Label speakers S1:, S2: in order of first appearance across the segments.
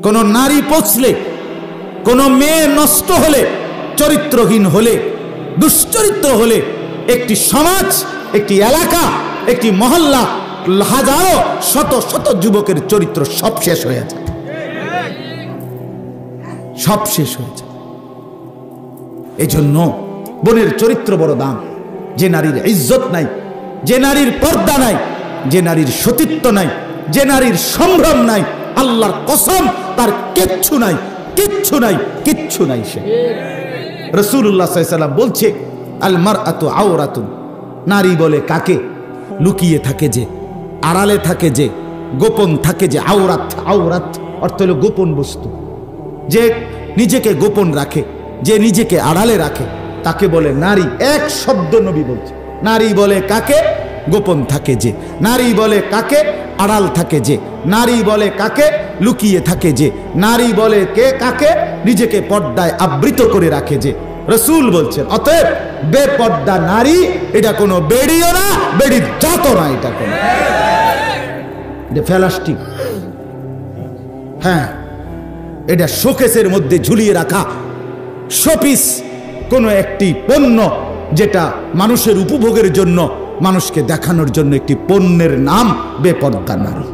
S1: কোন নারী পচলে, কোন মেয়ে নষ্ট হলে, চরিত্রহীন হলে, দুশ্চরিত্র হলে একটি সমাজ, একটি এলাকা, একটি মহল্লা, হাজারো শত শত যুবকের চরিত্র সব শেষ হয়ে যায়, সব শেষ হয়ে যায়। এজন্য বোনের চরিত্র বড় দাম। যে নারীর ইজ্জত নাই, যে নারীর পর্দা নাই, যে নারীর সতীত্ব নাই, যে নারীর সম্ভ্রম নাই, আল্লাহর কসম তার কিচ্ছু নাই, কিচ্ছু নাই, কিচ্ছু নাই। সে রাসূলুল্লাহ সাল্লাল্লাহু আলাইহি ওয়াসাল্লাম বলছে, আল মারআতু আওরাতুন, নারী বলে কাকে? লুকিয়ে থাকে যে, আড়ালে থাকে যে, গোপন থাকে যে। আওরাত, আওরাত অর্থ হলো গোপন বস্তু। যে নিজেকে গোপন রাখে, যে নিজেকে আড়ালে রাখে, তাকে বলে নারী। এক শব্দ নবী বলছে। নারী বলে কাকে? গোপন থাকে যে। নারী বলে কাকে? আড়াল থাকে যে। নারী বলে কাকে? লুকিয়ে থাকে যে। নারী বলে কে কাকে? নিজেকে পর্দায় আবৃত করে রাখে যে। রাসূল বলছেন, অতএব বেপর্দা নারী এটা কোনো বেড়িও না, বেড়ির জাত না, এটা কোনো ফেলাস্টিক। হ্যাঁ, এটা শোকেসের মধ্যে ঝুলিয়ে রাখা শোপিস, কোনো একটি পণ্য যেটা মানুষের উপভোগের জন্য, মানুষকে দেখানোর জন্য একটি পণ্যের নাম বেপর্দা নারী।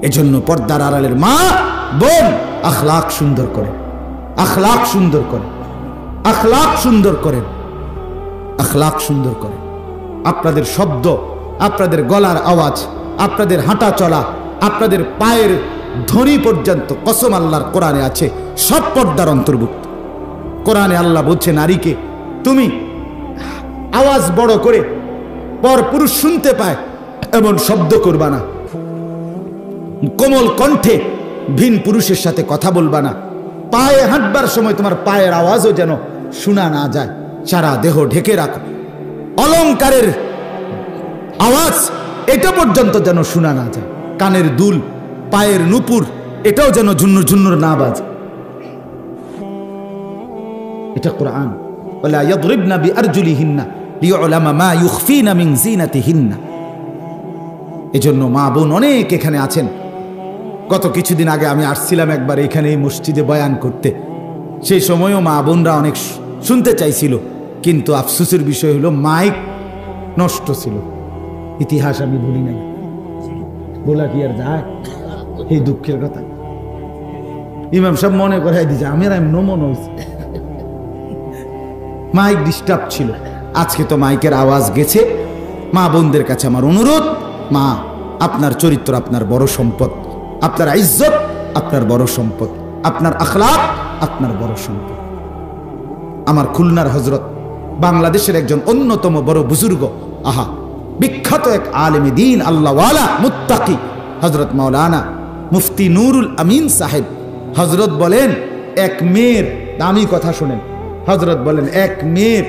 S1: এজন্য পর্দার আড়ালের মা বোন আখলাক সুন্দর করে, আখলাক সুন্দর করে, আখলাক সুন্দর করেন, আখলাক সুন্দর করেন। আপনাদের শব্দ, আপনাদের গলার আওয়াজ, আপনাদের হাঁটা চলা, আপনাদের পায়ের ধ্বনি পর্যন্ত কসম আল্লাহর কোরআনে আছে, সব পর্দার অন্তর্ভুক্ত। কোরআনে আল্লাহ বলছে নারীকে, তুমি আওয়াজ বড় করে পর পুরুষ শুনতে পায় এমন শব্দ করবা না, কোমল কণ্ঠে ভিন পুরুষের সাথে কথা বলবা না, পায়ে হাঁটবার সময় তোমার পায়ের আওয়াজও যেন শোনা না যায়, সারা দেহ ঢেকে রাখো, অলংকারের আওয়াজ এটা পর্যন্ত যেন শোনা না যায়, কানের দুল, পায়ের নুপুর এটাও যেন ঝুন্নুর ঝুন্নুর না বাজে। এটা কোরআন। ওয়ালা ইয়াদরিবনা বিআরজুলিহিন্না লিয়ুলামা মা ইউখফিনা মিন যিনাতিহিন্না। এজন্য মা বোন অনেক এখানে আছেন। গত কিছুদিন আগে আমি আসছিলাম একবার এখানে এই মসজিদে বয়ান করতে। সেই সময়ও মা বোনরা অনেক শুনতে চাইছিল, কিন্তু আফসোসের বিষয় হলো মাইক নষ্ট ছিল। ইতিহাস আমি ভুলি নাই, বলা কি আর যায়? এই দুঃখের কথা ইমাম সাহেব মনে করাই দিয়েছে, আমার এমন মনে হয়েছে মাইক ডিস্টার্ব ছিল। আজকে তো মাইকের আওয়াজ গেছে। মা বোনদের কাছে আমার অনুরোধ, মা আপনার চরিত্র আপনার বড় সম্পদ, আপনার ইজ্জত আপনার বড় সম্পদ, আপনার আখলাক আপনার বড় সম্পদ। আমার খুলনার হযরত, বাংলাদেশের একজন অন্যতম বড় বুজুর্গ, আহা বিখ্যাত এক আলেমে দ্বীন, আল্লাহওয়ালা, মুত্তাকি, হযরত মাওলানা মুফতি নুরুল আমিন সাহেব হযরত বলেন, এক মেয়ের দামি কথা শোনেন, হযরত বলেন এক মেয়ের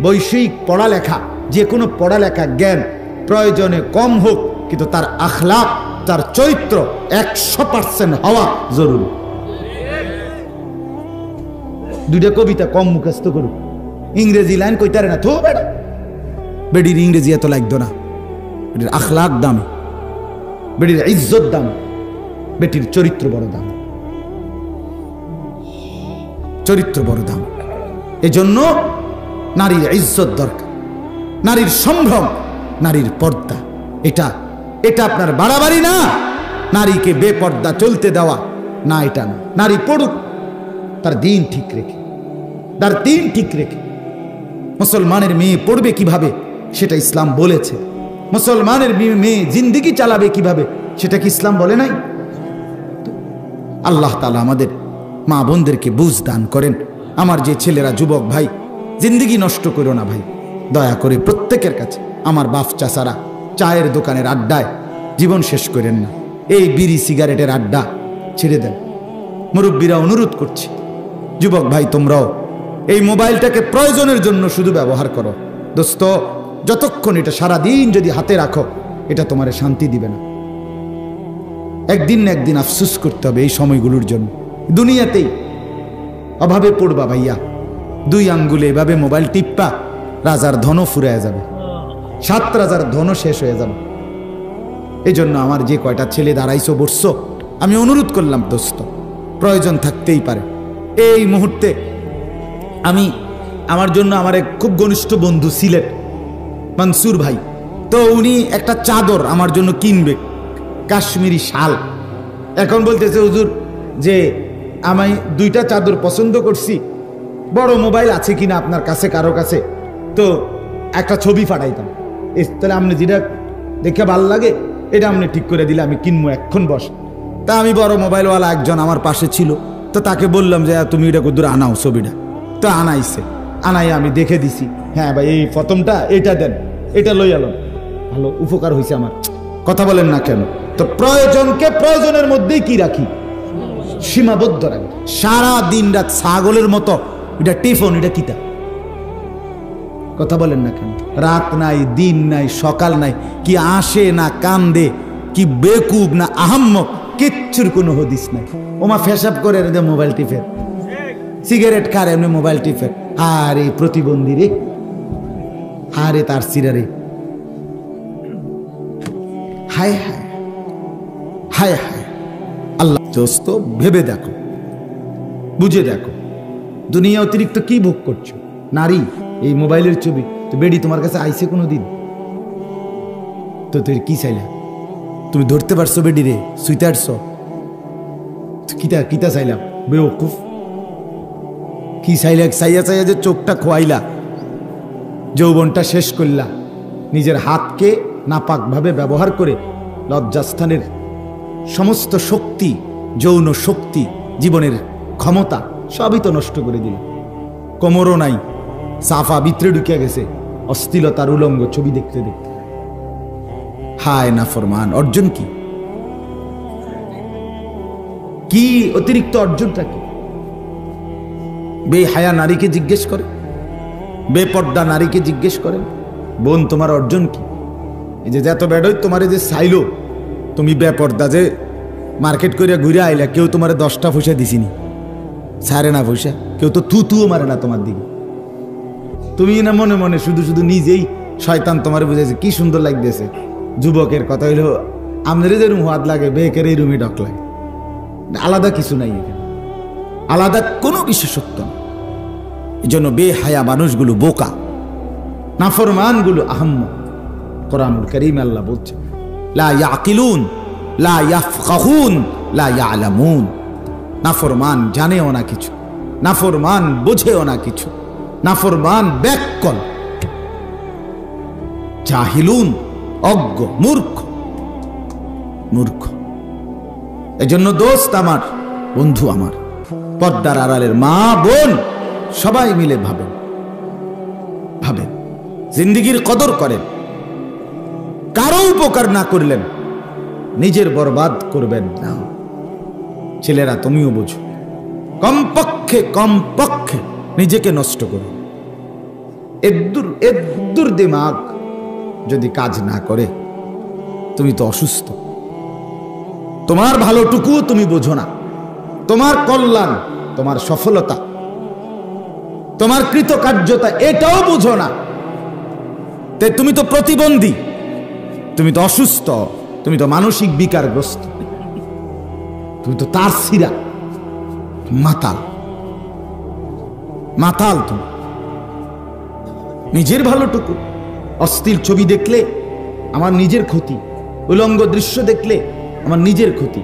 S1: বৈষয়িক পড়ালেখা, যে কোনো পড়ালেখা জ্ঞান প্রয়োজনে কম হোক, কিন্তু তার আখলাক, তার চরিত্র 100% হওয়া জরুরি। দুইটা কবিতা কম মুখস্থ করুক, ইংরেজি লাইন কইতারে না তো বেটা, বেডির ইংরেজি এত লাগতো না, বেটির আখলাক দাম, বেটির ইজ্জত দাম, বেটির চরিত্র বড় দাম, চরিত্র বড় দাম। এজন্য নারীর ইজ্জত দরকার, নারীর সম্ভ্রম, নারীর পর্দা। এটা এটা আপনার বাড়াবাড়ি না, নারীকে বেপর্দা চলতে দেওয়া না, এটা না। নারী পড়ুক তার দিন ঠিক রেখে, তার দিন ঠিক রেখে। মুসলমানের মেয়ে পড়বে কিভাবে সেটা ইসলাম বলেছে। মুসলমানের মেয়ে জিন্দেগি চালাবে কিভাবে সেটা কি ইসলাম বলে নাই? আল্লাহ তাআলা আমাদের মা বোনদেরকে বুঝ দান করেন। আমার যে ছেলেরা, যুবক ভাই, জিন্দেগি নষ্ট করো না ভাই, দয়া করে প্রত্যেকের কাছে। আমার বাপ চাচারা চায়ের দোকানের আড্ডায় জীবন শেষ করেন না, এই বিড়ি সিগারেটের আড্ডা ছেড়ে দেন। মুরব্বীরা অনুরোধ করছি, যুবক ভাই তোমরাও এই মোবাইলটাকে প্রয়োজনের জন্য শুধু ব্যবহার করো। দোস্ত, যতক্ষণ এটা সারাদিন যদি হাতে রাখো, এটা তোমার শান্তি দিবে না। একদিন না একদিন আফসোস করতে হবে এই সময়গুলোর জন্য। দুনিয়াতেই অভাবে পড়বা ভাইয়া, 2 আঙ্গুলে এভাবে মোবাইল টিপ্পা রাজার ধনও ফুরায় যাবে, 7 রাজার ধনও শেষ হয়ে যাবে। এই জন্য আমার যে কয়টা ছেলে দাঁড়াইছো বসছো, আমি অনুরোধ করলাম দোস্ত, প্রয়োজন থাকতেই পারে। এই মুহূর্তে আমি আমার জন্য আমার এক খুব ঘনিষ্ঠ বন্ধু সিলেট মনসুর ভাই, তো উনি একটা চাদর আমার জন্য কিনবে, কাশ্মীরি শাল। এখন বলতেছে হুজুর যে আমি 2টা চাদর পছন্দ করছি, বড় মোবাইল আছে কিনা আপনার কাছে কারো কাছে, তো একটা ছবি পাঠাইতাম, তাহলে আপনি যেটা দেখে ভাল লাগে এটা আপনি ঠিক করে দিলে আমি কিনবো, এক্ষণ বস। তা আমি বড় মোবাইলওয়ালা একজন আমার পাশে ছিল, তো তাকে বললাম যে তুমি এটা কদ্দুর আনাও ছবিটা। তো আনাইছে, আনাই আমি দেখে দিছি, হ্যাঁ ভাই এই প্রথমটা এটা দেন, এটা লই আলো, ভালো উপকার হয়েছে আমার। কথা বলেন না কেন? তো প্রয়োজনকে প্রয়োজনের মধ্যেই কি রাখি, সীমাবদ্ধ রাখি। সারা দিন রাত ছাগলের মতো এটা টিফন, এটা কিতা, কথা বলেন না কেন? রাত নাই, দিন নাই, সকাল নাই, কি আসে না কান্দে, কি বেকুব না আহাম্মক, কিচ্ছুর কোনো হদিস নাই। ওমা ফেসাব করে মোবাইল টিপের, সিগারেট খার এমনি মোবাইল টিপের। আরে প্রতিবন্ধী রে, আরে তার সিরারে, হায় হায় হায় হায়। আল্লাহ দোস্ত ভেবে দেখো, বুঝে দেখো, দুনিয়া অতিরিক্ত কি ভোগ করছো। নারী, এই মোবাইলের ছবি, তো বেডি তোমার কাছে আইসে কোনো দিন? তো তুই কি চাইলা? তুমি ধরতে পারছো বেডি রে, শুইতে আসছো? কিতা কিতা চাইলাম বেওকুফ, কি চাইলা? চাইয়া চাইয়া যে চোখটা খোয়াইলা, যৌবনটা শেষ করলা, নিজের হাতকে নাপাকভাবে ব্যবহার করে লজ্জাস্থানের সমস্ত শক্তি, যৌন শক্তি, জীবনের ক্ষমতা সবই তো নষ্ট করে দিল। কোমরও নাই, সাফা ভিতরে ঢুকে গেছে অশ্লীলতার উলঙ্গ ছবি দেখতে দেখতে। হায় নাফরমান, অর্জন কি? কি অতিরিক্ত অর্জনটা কি? বেহায়া নারীকে জিজ্ঞেস করে, বেপর্দা নারীকে জিজ্ঞেস করেন, বোন তোমার অর্জন কি? এই যে যত বেডই তোমার যে চাইলো, তুমি বেপর্দা যে মার্কেট করে ঘুরে আইলা, কেউ তোমার 10টা পয়সা দিছিনি, ছাড়ে না পয়সা, কেউ তো থুতুও মারে না তোমার দিকে। তুমি না মনে মনে শুধু শুধু নিজেই শয়তান তোমার বুঝেছে কি সুন্দর লাগতেছে। যুবকের কথা হইলো আমাদের যে রুম হাত লাগে, বেকের এই রুমে ডক লাগে, আলাদা কিছু নাই এখানে, আলাদা কোনো বিশেষত্ব না। এই জন্য বেহায়া মানুষগুলো বোকা, নাফরমানগুলো আহাম্মক। কোরআনুল কারীম আল্লাহ বলছে লা ইয়াকিলুন লা ইয়াফকাহুন লা ইয়ালামুন। নাফরমান জানেও না কিছু, নাফরমান বোঝেও না কিছু, নাফরমান ব্যাককল, জাহিলুন, অজ্ঞ, মূর্খ, মূর্খ। এজন্য দোস্ত আমার, বন্ধু আমার, পর্দার আড়ালের মা বোন সবাই মিলে ভাবেন, ভাবেন, জিন্দেগির কদর করেন। কারো উপকার না করলেন নিজের বরবাদ করবেন না। ছেলেরা তুমিও বোঝো, কমপক্ষে কমপক্ষে নিজেকে নষ্ট করো। এদ্দুর দিমাগ যদি কাজ না করে, তুমি তো অসুস্থ। তোমার ভালোটুকু তুমি বোঝো না, তোমার কল্যাণ, তোমার সফলতা, তোমার কৃতকার্যতা এটাও বোঝো না। তুমি তো প্রতিবন্ধী, তুমি তো অসুস্থ, তুমি তো মানসিক বিকারগ্রস্ত, তুমি তো তার সিরা, মাতাল, মাতাল। তুমি নিজের ভালোটুকু, অশ্লীল ছবি দেখলে আমার নিজের ক্ষতি, উলঙ্গ দৃশ্য দেখলে আমার নিজের ক্ষতি,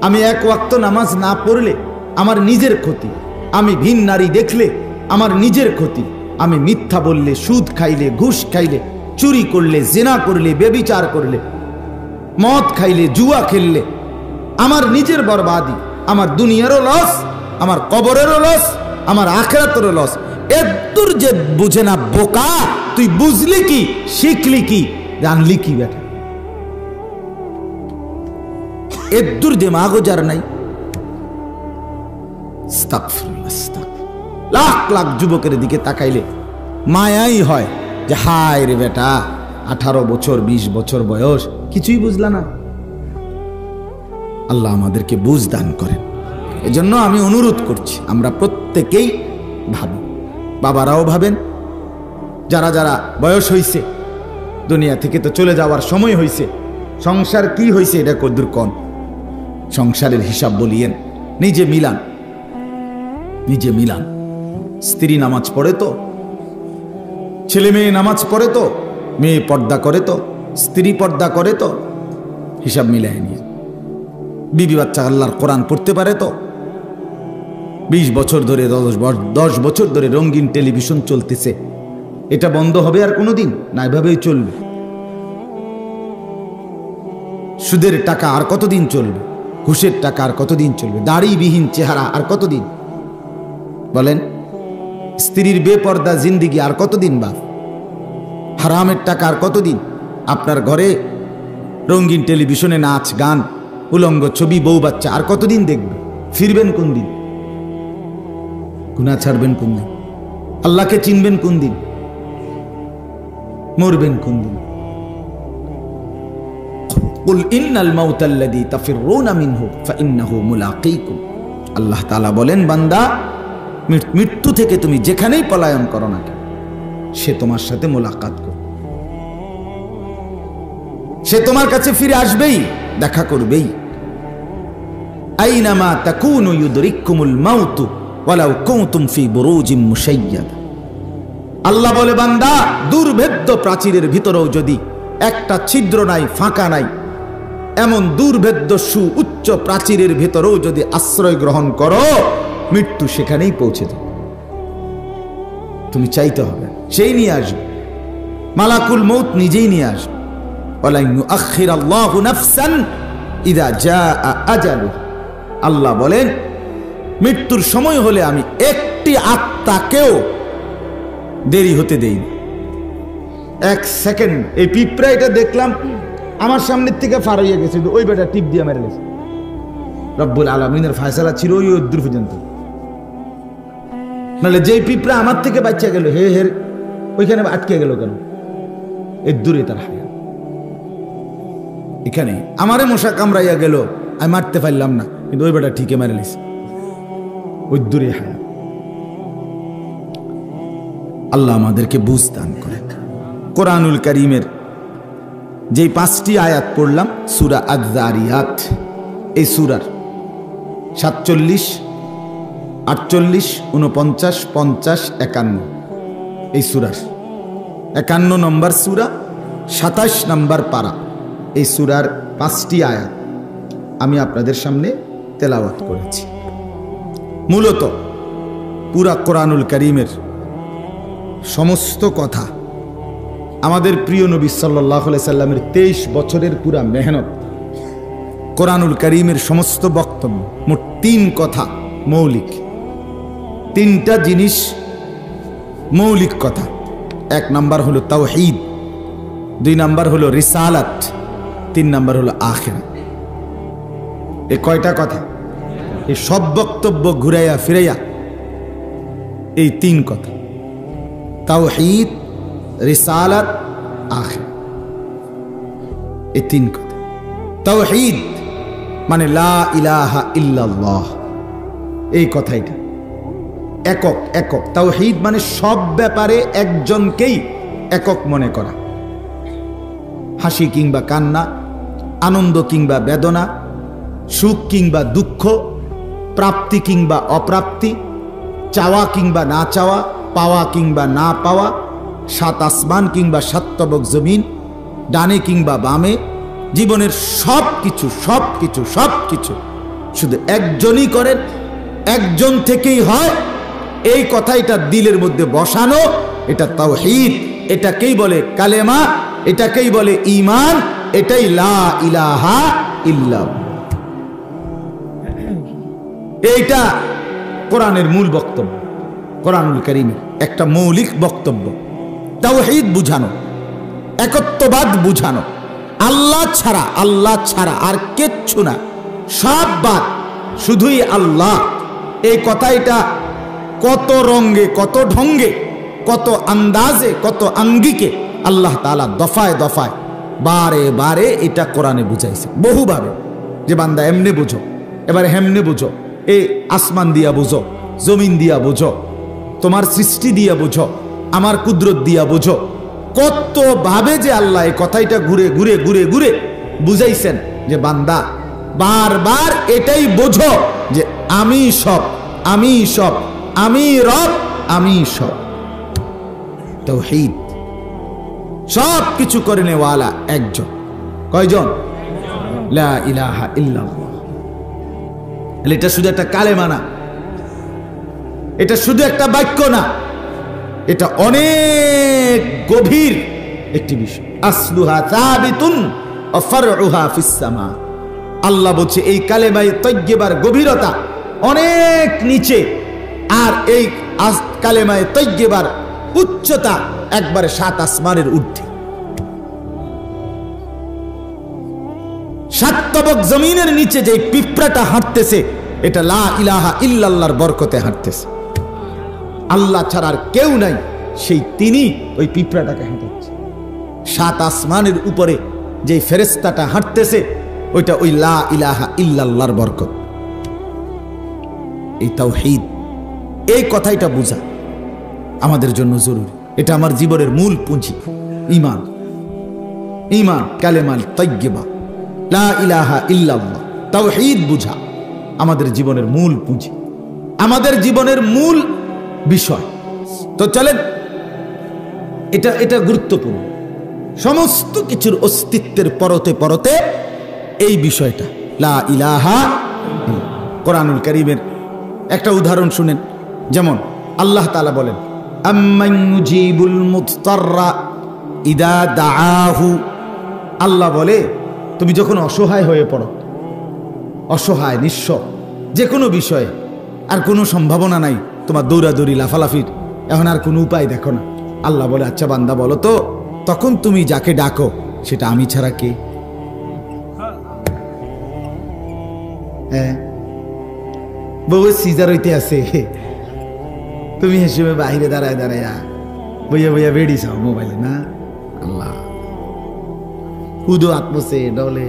S1: আমি এক ওয়াক্ত নামাজ না পড়লে আমার নিজের ক্ষতি, আমি ভিন নারী দেখলে আমার নিজের ক্ষতি, আমি মিথ্যা বললে, সুদ খাইলে, ঘুষ খাইলে, চুরি করলে, জিনা করলে, ব্যভিচার করলে, মদ খাইলে, জুয়া খেললে আমার নিজের বরবাদি, আমার দুনিয়ারও লস, আমার কবরেরও লস, আমার আখিরাতেরও লস। এদ্দুর যে বুঝে না বোকা, তুই বুঝলি কি, শিখলি কি, জানলি কি? বেটা এদ্দুর দিমাগও যার নাই। লাখ লাখ যুবকের দিকে তাকাইলে মায়াই হয় যে হায় রে বেটা, 18 বছর 20 বছর বয়স, কিছুই বুঝলা না। আল্লাহ আমাদেরকে বুঝ দান করেন। এজন্য আমি অনুরোধ করছি, আমরা প্রত্যেকেই ভাবি, বাবারাও ভাবেন, যারা যারা বয়স হইছে, দুনিয়া থেকে তো চলে যাওয়ার সময় হইছে, সংসার কি হয়েছে এটা কদ্দুর কন, সংসারের হিসাব বলিয়েন, নিজে মিলান, নিজে মিলান। স্ত্রী নামাজ পড়ে তো, ছেলে মেয়ে নামাজ পড়ে তো, মেয়ে পর্দা করে তো, স্ত্রী পর্দা করে তো, হিসাব মিলাই নিয়ে। বিবি বাচ্চা আল্লাহর কোরআন পড়তে পারে তো, 20 বছর ধরে 10 বছর ধরে রঙিন টেলিভিশন চলতেছে, এটা বন্ধ হবে আর কোনোদিন না? এভাবেই চলবে। সুদের টাকা আর কতদিন চলবে? ঘুষের টাকা আর কতদিন চলবে? দাড়িবিহীন চেহারা আর কতদিন? বলেন, স্ত্রীর বেপর্দা জিন্দিগি আর কতদিন? বা হারামের টাকা আর কতদিন? আপনার ঘরে রঙিন টেলিভিশনে নাচ গান, উলঙ্গ ছবি, বউ বাচ্চা আর কতদিন দেখবে? ফিরবেন কোন দিন? গুনাহ ছাড়বেন কোন দিন? আল্লাহকে চিনবেন কোন দিন? মরবেন কোন দিন? কুল ইন্নাল মাউতাল্লাযী তাফিররুনা মিনহু ফাইন্নাহু মুলাকীকুম। আল্লাহ তাআলা বলেন, বান্দা, মৃত্যু থেকে তুমি যেখানেই পলায়ন করো না কেন, সে তোমার সাথে মোলাকাত করবে, সে তোমার কাছে ফিরে আসবেই, দেখা করবেই। আইনামা তাকুনু ইউদরিকুমুল মাউতু ওয়ালাউ কুনতুম ফি বুরুজিম মুশাইয়াদা। আল্লাহ বলে, বান্দা, দুর্ভেদ্য প্রাচীরের ভিতরেও যদি একটা ছিদ্র নাই, ফাঁকা নাই, এমন দুর্ভেদ্য উচ্চ প্রাচীরের ভিতরেও যদি আশ্রয় গ্রহণ করো, মৃত্যু সেখানেই পৌঁছে যাবে। তুমি চাইতে হবে, সেই নিয়ে আসবে, মালাকুল মউত নিজেই নিয়ে আসবে। ওয়ালা ইউআখিরাল্লাহু নাফসান ইযা জাআ আজালুহা। আল্লাহ বলেন, মৃত্যুর সময় হলে আমি একটি আত্মাকেও দেরি হতে দেই না। 1 সেকেন্ড। এই পিঁপড়া এটা দেখলাম আমার সামনের থেকে পার হইয়া গেছে, ওই বেটা টিপ দিয়ে মেরে গেছে। রব্বুল আলামিনের ফয়সালা ছিল ওই দূর পর্যন্ত। নাহলে যেই পিঁপড়া আমার থেকে বাচ্চা গেল, হে হের ওইখানে আটকে গেল কেন? এর দূরে তার হায়া। এখানে আমারে মশা কামড়াইয়া গেল, আমি মারতে পারলাম না, কিন্তু ওই বেটা ঠিকই মেরে গেছে, ওই দূরে হায়া। আল্লাহ আমাদেরকে বুঝ দান করেন। কোরআনুল কারীমের যেই 5টি আয়াত পড়লাম, সূরা আয-যারিয়াত, এই সূরার 47, 48, 49, 50, 51, এই সূরার 51 নম্বর সূরা, 27 নম্বর পারা, এই সূরার 5টি আয়াত আমি আপনাদের সামনে তেলাওয়াত করেছি। মূলত পুরা কোরআনুল কারীমের সমস্ত কথা আমাদের প্রিয় নবী সাল্লাল্লাহু আলাইহি সাল্লামের 23 বছরের পুরা মেহনত, কোরআনুল কারীমের সমস্ত বক্তব্য, মোট 3 কথা মৌলিক, 3টা জিনিস মৌলিক কথা। 1 নাম্বার হলো তাওহীদ, 2 নাম্বার হলো রিসালাত, 3 নাম্বার হলো আখিরাত। এই কয়টা কথা? এই সব বক্তব্য ঘুরাইয়া ফিরাইয়া এই 3 কথা, তাওহীদ, রিসালাত, আখিরাত, এই 3 কথা। তাওহীদ মানে লা ইলাহা ইল্লাল্লাহ, এই কথাইটা একক। একক তাওহীদ মানে সব ব্যাপারে একজনকেই একক মনে করা। হাসি কিংবা কান্না, আনন্দ কিংবা বেদনা, সুখ কিংবা দুঃখ, প্রাপ্তি কিংবা অপ্রাপ্তি, চাওয়া কিংবা না চাওয়া, পাওয়া কিংবা না পাওয়া, 7 আসমান কিংবা 7 তবক জমিন, ডানে কিংবা বামে, জীবনের সব কিছু সবকিছু সবকিছু শুধু একজনই করেন, একজন থেকেই হয়। এই কথাটা দিলের মধ্যে বসানো, এটা তাওহীদ, এটাকেই বলে কালেমা, এটাকেই বলে ঈমান, এটাই লা ইলাহা ইল্লাল্লাহ। এইটা কোরআনের মূল বক্তব্য, কোরআনুল কারীমের একটা মৌলিক বক্তব্য। তাওহীদ বুঝানো, একত্ববাদ বুঝানো, আল্লাহ ছাড়া আর কিচ্ছু না, সব বাদ, শুধুই আল্লাহ। এই কথাটা কত রঙ্গে, কত ঢঙ্গে, কত আন্দাজে, কত আঙ্গিকে আল্লাহ তাআলা দফায় দফায় বারে বারে এটা কোরআনে বুঝাইছে বহুভাবে, যে বান্দা এমনে বুঝো, এবারে হেমনে বুঝো, এই আসমান দিয়া বুঝো, জমিন দিয়া বুঝো, তোমার সৃষ্টি দিয়া বুঝো, আমার কুদরত দিয়া বুঝো। কত ভাবে যে আল্লাহ এই কথাইটা ঘুরে ঘুরে ঘুরে ঘুরে বুঝাইছেন যে বান্দা বারবার এটাই বোঝো যে আমি সব, আমি সব, আমি রব, আমি সব। তাওহীদ, সব কিছু করে নেওয়ালা একজন। কয়জন? লা ইলাহা ইল্লাল্লাহ। এটা শুধু একটা কালেমা না, এটা শুধু একটা বাক্য না, এটা অনেক গভীর একটি বিষয়। আসলুহা সাবিতুন ওয়া ফারউহা ফিস সামা। আল্লাহ বলছে এই কালেমায়ে তাইয়্যিবার গভীরতা অনেক নিচে, আর এই কালেমায়ে তাইয়্যিবার উচ্চতা একবারে 7 আসমানের ঊর্ধ্বে। 7 তবক জমিনের নিচে যে পিঁপড়াটা হাঁটতেছে, এটা লা ইলাহা ইল্লাল্লাহর বরকতে হাঁটতেছে। আল্লাহ ছাড়া আর কেউ নাই, সেই তিনি ওই পিঁপড়াটাকে হাঁটাচ্ছে। 7 আসমানের উপরে যে ফেরেশতাটা হাঁটতেছে, ওইটা ওই লা ইলাহা ইল্লাল্লাহর বরকত। এই তাওহীদ, এই কথাইটা বোঝা আমাদের জন্য জরুরি। এটা আমার জীবনের মূল পুঁজি। ঈমান, ঈমান, কালেমা তাইয়্যিবা, লা ইলাহা ইল্লাল্লাহ, তাওহীদ বুঝা আমাদের জীবনের মূল পুঁজি, আমাদের জীবনের মূল বিষয়। তো চলেন, এটা গুরুত্বপূর্ণ। সমস্ত কিছুর অস্তিত্বের পরতে পরতে এই বিষয়টা লা ইলাহা। কোরআনুল কারীমের একটা উদাহরণ শুনেন, যেমন আল্লাহ তাআলা বলেন আম্মান ইউজিবুল মুদতাররা ইদা দাআহু। আল্লাহ বলে তুমি যখন অসহায় হয়ে পড়ো, অসহায় নিঃস্ব যে কোনো বিষয়ে, আর কোনো সম্ভাবনা নাই, তোমার দৌড়াদৌড়ি লাফালাফির এখন আর কোনো উপায় দেখো না, আল্লাহ বলে আচ্ছা বান্দা বলো তো, তখন তুমি যাকে ডাকো সেটা আমি ছাড়া কে? হ্যাঁ, বউ সিজার হইতে আছে, তুমি হিসেবে বাহিরে দাঁড়ায় দাঁড়ায় বইয়া বইয়া বেড়ি চাও মোবাইলে না। আল্লাহ উদো আত্মসে ডলে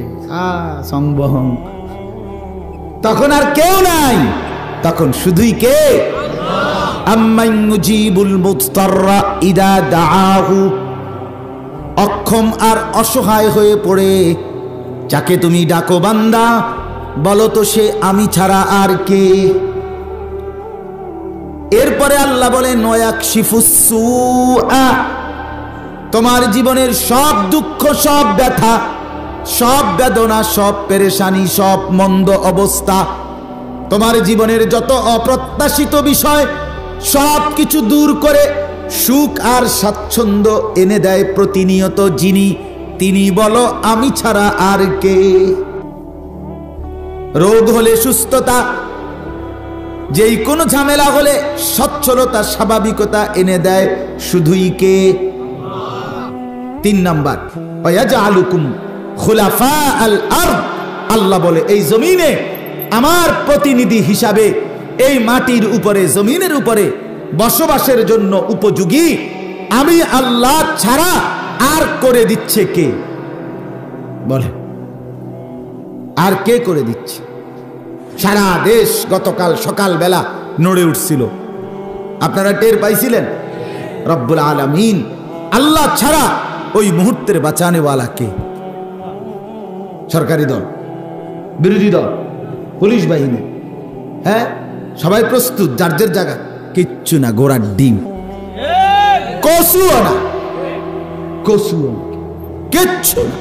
S1: সংবহং, তখন আর কেউ নাই, তখন শুধুই কে? আম্মান ইউজিবুল মুদতাররা ইদা দাআহু। অক্ষম আর অসহায় হয়ে পড়ে যাকে তুমি ডাকো বান্দা, বলো তো সে আমি ছাড়া আর কে? এরপরে আল্লাহ বলেন ওয়ায়াকশিফুস সুআ। তোমার জীবনের সব দুঃখ, সব ব্যথা, সব বেদনা, সব পেরেশানি, সব মন্দ অবস্থা, তোমার জীবনের যত অপ্রত্যাশিত বিষয়, সব কিছু দূর করে সুখ আর স্বাচ্ছন্দ্য এনে দেয় প্রতিনিয়ত যিনি, তিনি বলো আমি ছাড়া আর কে? রোগ হলে সুস্থতা, যেই কোনো ঝামেলা হলে সচ্ছলতা, স্বাভাবিকতা এনে দেয় শুধুই কে? 3 নাম্বার ওয়াজআলুকুম খুলাফা আল আরদ। আল্লাহ বলে এই জমিনে আমার প্রতিনিধি হিসাবে, এই মাটির উপরে, জমিনের উপরে বসবাসের জন্য উপযোগী আমি আল্লাহ ছাড়া আর করে দিচ্ছে কে? বলে আর কে করে দিচ্ছে? সারা দেশ গতকাল সকালবেলা নড়ে উঠছিল, আপনারা টের পাইছিলেন? রব্বুল আলামিন আল্লাহ ছাড়া ওই মুহূর্তের বাঁচানেওয়ালা কে? সরকারি দল, বিরোধী দল, পুলিশ বাহিনী, হ্যাঁ সবাই প্রস্তুত যার যার জায়গা, কিচ্ছু না, গোড়ার ডিম, কসুও না, কসুও না, কিচ্ছু না,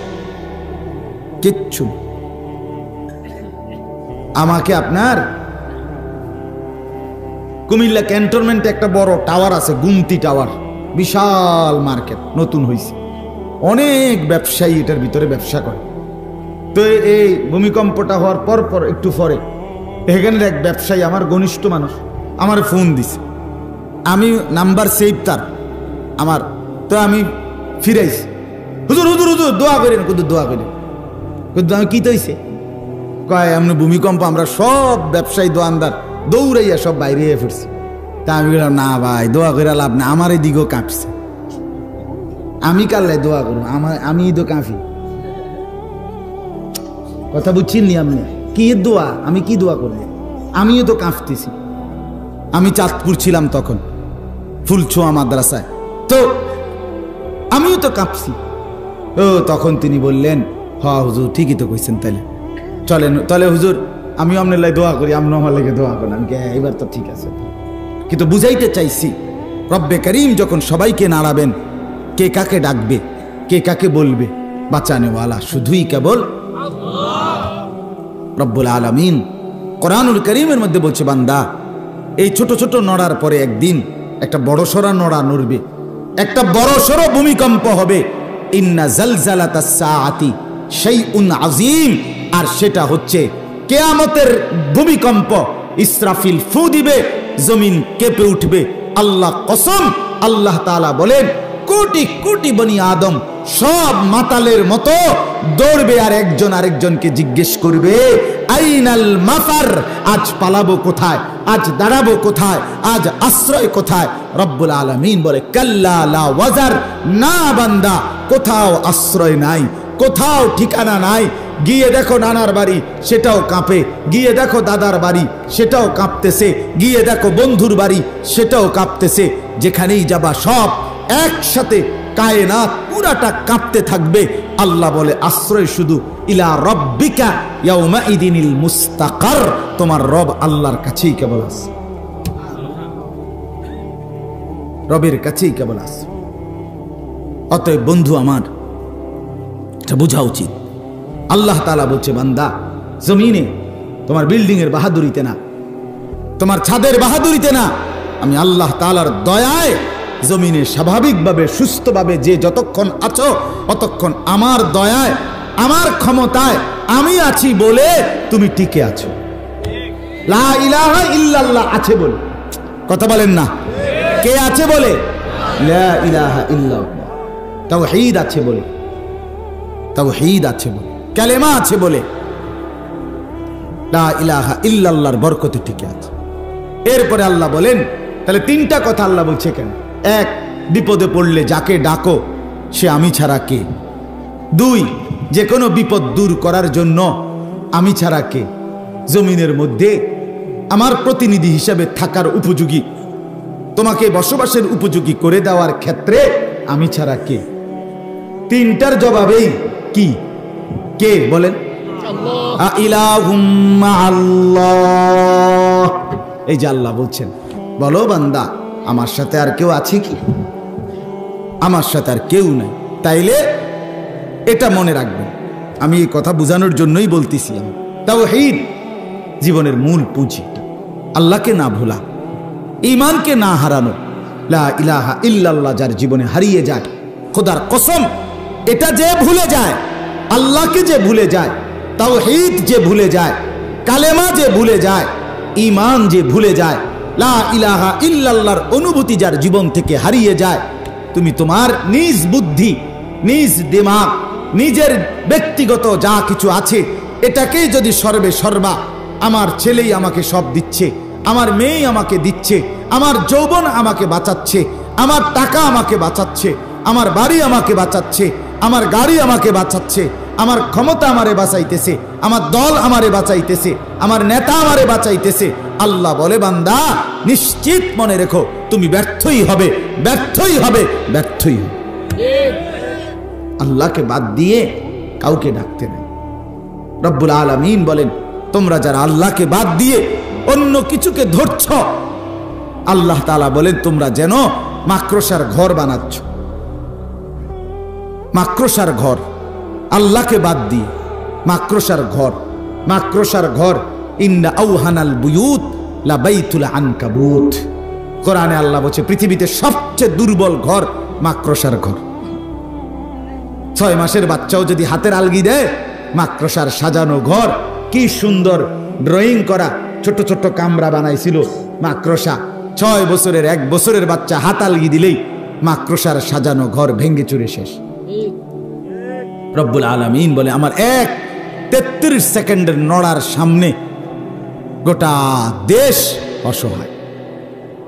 S1: কিচ্ছু না। আমাকে আপনার কুমিল্লা ক্যান্টনমেন্টে একটা বড় টাওয়ার আছে, গুমতি টাওয়ার, বিশাল মার্কেট, নতুন হয়েছে, অনেক ব্যবসায়ী এটার ভিতরে ব্যবসা করে। তো এই ভূমিকম্পটা হওয়ার পর পর একটু পরে এখানের এক ব্যবসায়ী, আমার ঘনিষ্ঠ মানুষ, আমার ফোন দিছে, আমি নাম্বার সেভ তার আমার, তো আমি ফিরাইছি, হুজুর হুজুর হুজুর দোয়া করেন, কিন্তু দোয়া করেন, কিন্তু আমি কি তৈছে কয় এমন ভূমিকম্প, আমরা সব ব্যবসায়ী দোয়ানদার দৌড়াইয়া সব বাইরে ফিরছি। তা আমি বললাম না ভাই, দোয়া করে লাভ না, আমার এই দিকেও কাঁপছে, আমি কাল্লাই দোয়া করবো, আমি তো কাঁপি। কথা বুঝছেন আপনি? কি দোয়া, আমি কি দোয়া করবো? আমিও তো কাঁপতেছি। আমি চাঁদপুর ছিলাম তখন, ফুলছোয়া মাদ্রাসায়, তো আমিও তো কাঁপছি। ও তখন তিনি বললেন হ্যাঁ হুজুর ঠিকই তো কইছেন, তাইলে চলেন তাহলে হুজুর আমি আপনার লাই দোয়া করি, আপনি আমার লাগে দোয়া করেন। আমি এবার তো ঠিক আছে, কিন্তু বুঝাইতে চাইছি রব্বে করিম যখন সবাইকে নাড়াবেন, কে কাকে ডাকবে, কে কাকে বলবে, বাঁচানেওয়ালা শুধুই কেবল রব্বুল আলামিন। কোরআনুল কারীমের মধ্যে বলছে, বান্দা এই ছোট ছোট নড়ার পরে একদিন একটা বড়সড় নড়া নড়বে, একটা বড়সড় ভূমিকম্প হবে। ইন্না জালজালাতাস সাআতি শাইউন আযীম, আর সেটা হচ্ছে কিয়ামতের ভূমিকম্প। ইসরাফিল ফু দিবে, জমিন কেঁপে উঠবে। আল্লাহ কসম, আল্লাহ তাআলা বলেন কোটি কোটি বনি আদম সব মাতালের মতো দৌড়বে, আর একজন আরেকজনকে জিজ্ঞেস করবে আইনাল মাফার, আজ পালাবো কোথায়, আজ দাঁড়াবো কোথায়, আজ আশ্রয় কোথায়। রব্বুল আলামিন বলে কাল্লা লা ওয়াজার, না বান্দা কোথাও আশ্রয় নাই, কোথাও ঠিকানা নাই। গিয়ে দেখো নানার বাড়ি, সেটাও কাঁপে। গিয়ে দেখো দাদার বাড়ি, সেটাও কাঁপতেছে। গিয়ে দেখো বন্ধুর বাড়ি, সেটাও কাঁপতেছে। যেখানেই যাবা সব একসাথে, কায়নাত পুরাটা কাঁপতে থাকবে। আল্লাহ বলে আশ্রয় শুধু ইলা রব্বিকা ইয়াউমাইদিনিল মুস্তাকার, তোমার রব আল্লাহর কাছেই কেবল আছে, রবের কাছেই কেবল আছে। অতএব বন্ধু আমার, এটা বোঝা উচিত। আল্লাহ তাআলা বলছে, বান্দা জমিনে তোমার বিল্ডিং এর বাহাদুরিতে না, তোমার ছাদের বাহাদুরিতে না, আমি আল্লাহ তাআলার দয়ায় জমিনে স্বাভাবিকভাবে সুস্থভাবে যে যতক্ষণ আছো ততক্ষণ আমার দয়ায়, আমার ক্ষমতায় আমি আছি বলে তুমি টিকে আছো। লা ইলাহা ইল্লাল্লাহ আছে বলে, কথা বলেন না, কে আছে বলে? লা ইলাহা ইল্লাল্লাহ, তাওহীদ আছে বলে, তাওহীদ আছে বলে, কালেমা আছে বলে লা ইলাহা ইল্লাল্লাহর বরকতে টিকে আছে। এরপরে আল্লাহ বলেন, তাহলে তিনটা কথা আল্লাহ বলছে কেন? এক, বিপদে পড়লে যাকে ডাকো সে আমি ছাড়া কে। দুই, যে কোনো বিপদ দূর করার জন্য আমি ছাড়া কে। জমিনের মধ্যে আমার প্রতিনিধি হিসেবে থাকার উপযোগী, তোমাকে বসবাসের উপযোগী করে দেওয়ার ক্ষেত্রে আমি ছাড়া কে। তিনটার জবাবেই কি? কে বলেন? আল্লাহ। এই যে আল্লাহ বলছেন, বলো বান্দা আমার সাথে আর কেউ আছে কি? আমার সাথে আর কেউ নাই। তাইলে এটা মনে রাখবেন, আমি এই কথা বোঝানোর জন্যই বলতেছিলাম। তাওহীদ জীবনের মূল পুঁজি, আল্লাহকে না ভোলা, ঈমানকে না হারানো। লা ইলাহা ইল্লাল্লাহ যার জীবনে হারিয়ে যায়, খোদার কসম এটা যে ভুলে যায়, আল্লাহকে যে ভুলে যায়, তাওহীদ যে ভুলে যায়, কালেমা যে ভুলে যায়, ঈমান যে ভুলে যায়, লা ইলাহা ইল্লাল্লাহর অনুভূতি যার জীবন থেকে হারিয়ে যায়, তুমি তোমার নিজ বুদ্ধি, নিজ দিমাগ, নিজের ব্যক্তিগত যা কিছু আছে এটাকেই যদি সর্বে সর্বা, আমার ছেলেই আমাকে সব দিচ্ছে, আমার মেয়েই আমাকে দিচ্ছে, আমার যৌবন আমাকে বাঁচাচ্ছে, আমার টাকা আমাকে বাঁচাচ্ছে, আমার বাড়ি আমাকে বাঁচাচ্ছে, আমার গাড়ি আমাকে বাঁচাচ্ছে, আমার ক্ষমতা আমারে বাঁচাইতেছে, আমার দল আমারে বাঁচাইতেছে, আমার নেতা আমারে বাঁচাইতেছে। আল্লাহ বলে, বান্দা নিশ্চিত মনে রেখো তুমি ব্যর্থই হবে, ব্যর্থই হবে, ব্যর্থই হবে। আল্লাহকে বাদ দিয়ে কাউকে ডাকতে নেই। রব্বুল আলামিন বলেন, তোমরা যারা আল্লাহকে বাদ দিয়ে অন্য কিছুকে ধরছ, আল্লাহ তাআলা বলেন তোমরা যেন মাকড়সার ঘর বানাচ্ছ। মাকড়সার ঘর, আল্লাহকে বাদ দিয়ে মাকড়সার ঘর, মাকড়সার ঘর। ইন্না আওহানাল বুয়ুত লা বাইতুল আনকাবুত। কোরআনে আল্লাহ বলছে পৃথিবীতে সবচেয়ে দুর্বল ঘর মাকড়সার ঘর। 6 মাসের বাচ্চাও যদি হাতের আলগি দেয়, মাকড়সার সাজানো ঘর, কি সুন্দর ড্রয়িং করা ছোট ছোট কামরা বানাইছিল মাকড়সা। 6 বছরের 1 বছরের বাচ্চা হাত আলগি দিলেই মাকড়সার সাজানো ঘর ভেঙ্গে চুরে শেষ। রব্বুল আলামিন বলে, আমার 33 সেকেন্ডের নড়ার সামনে গোটা দেশ অসহায়,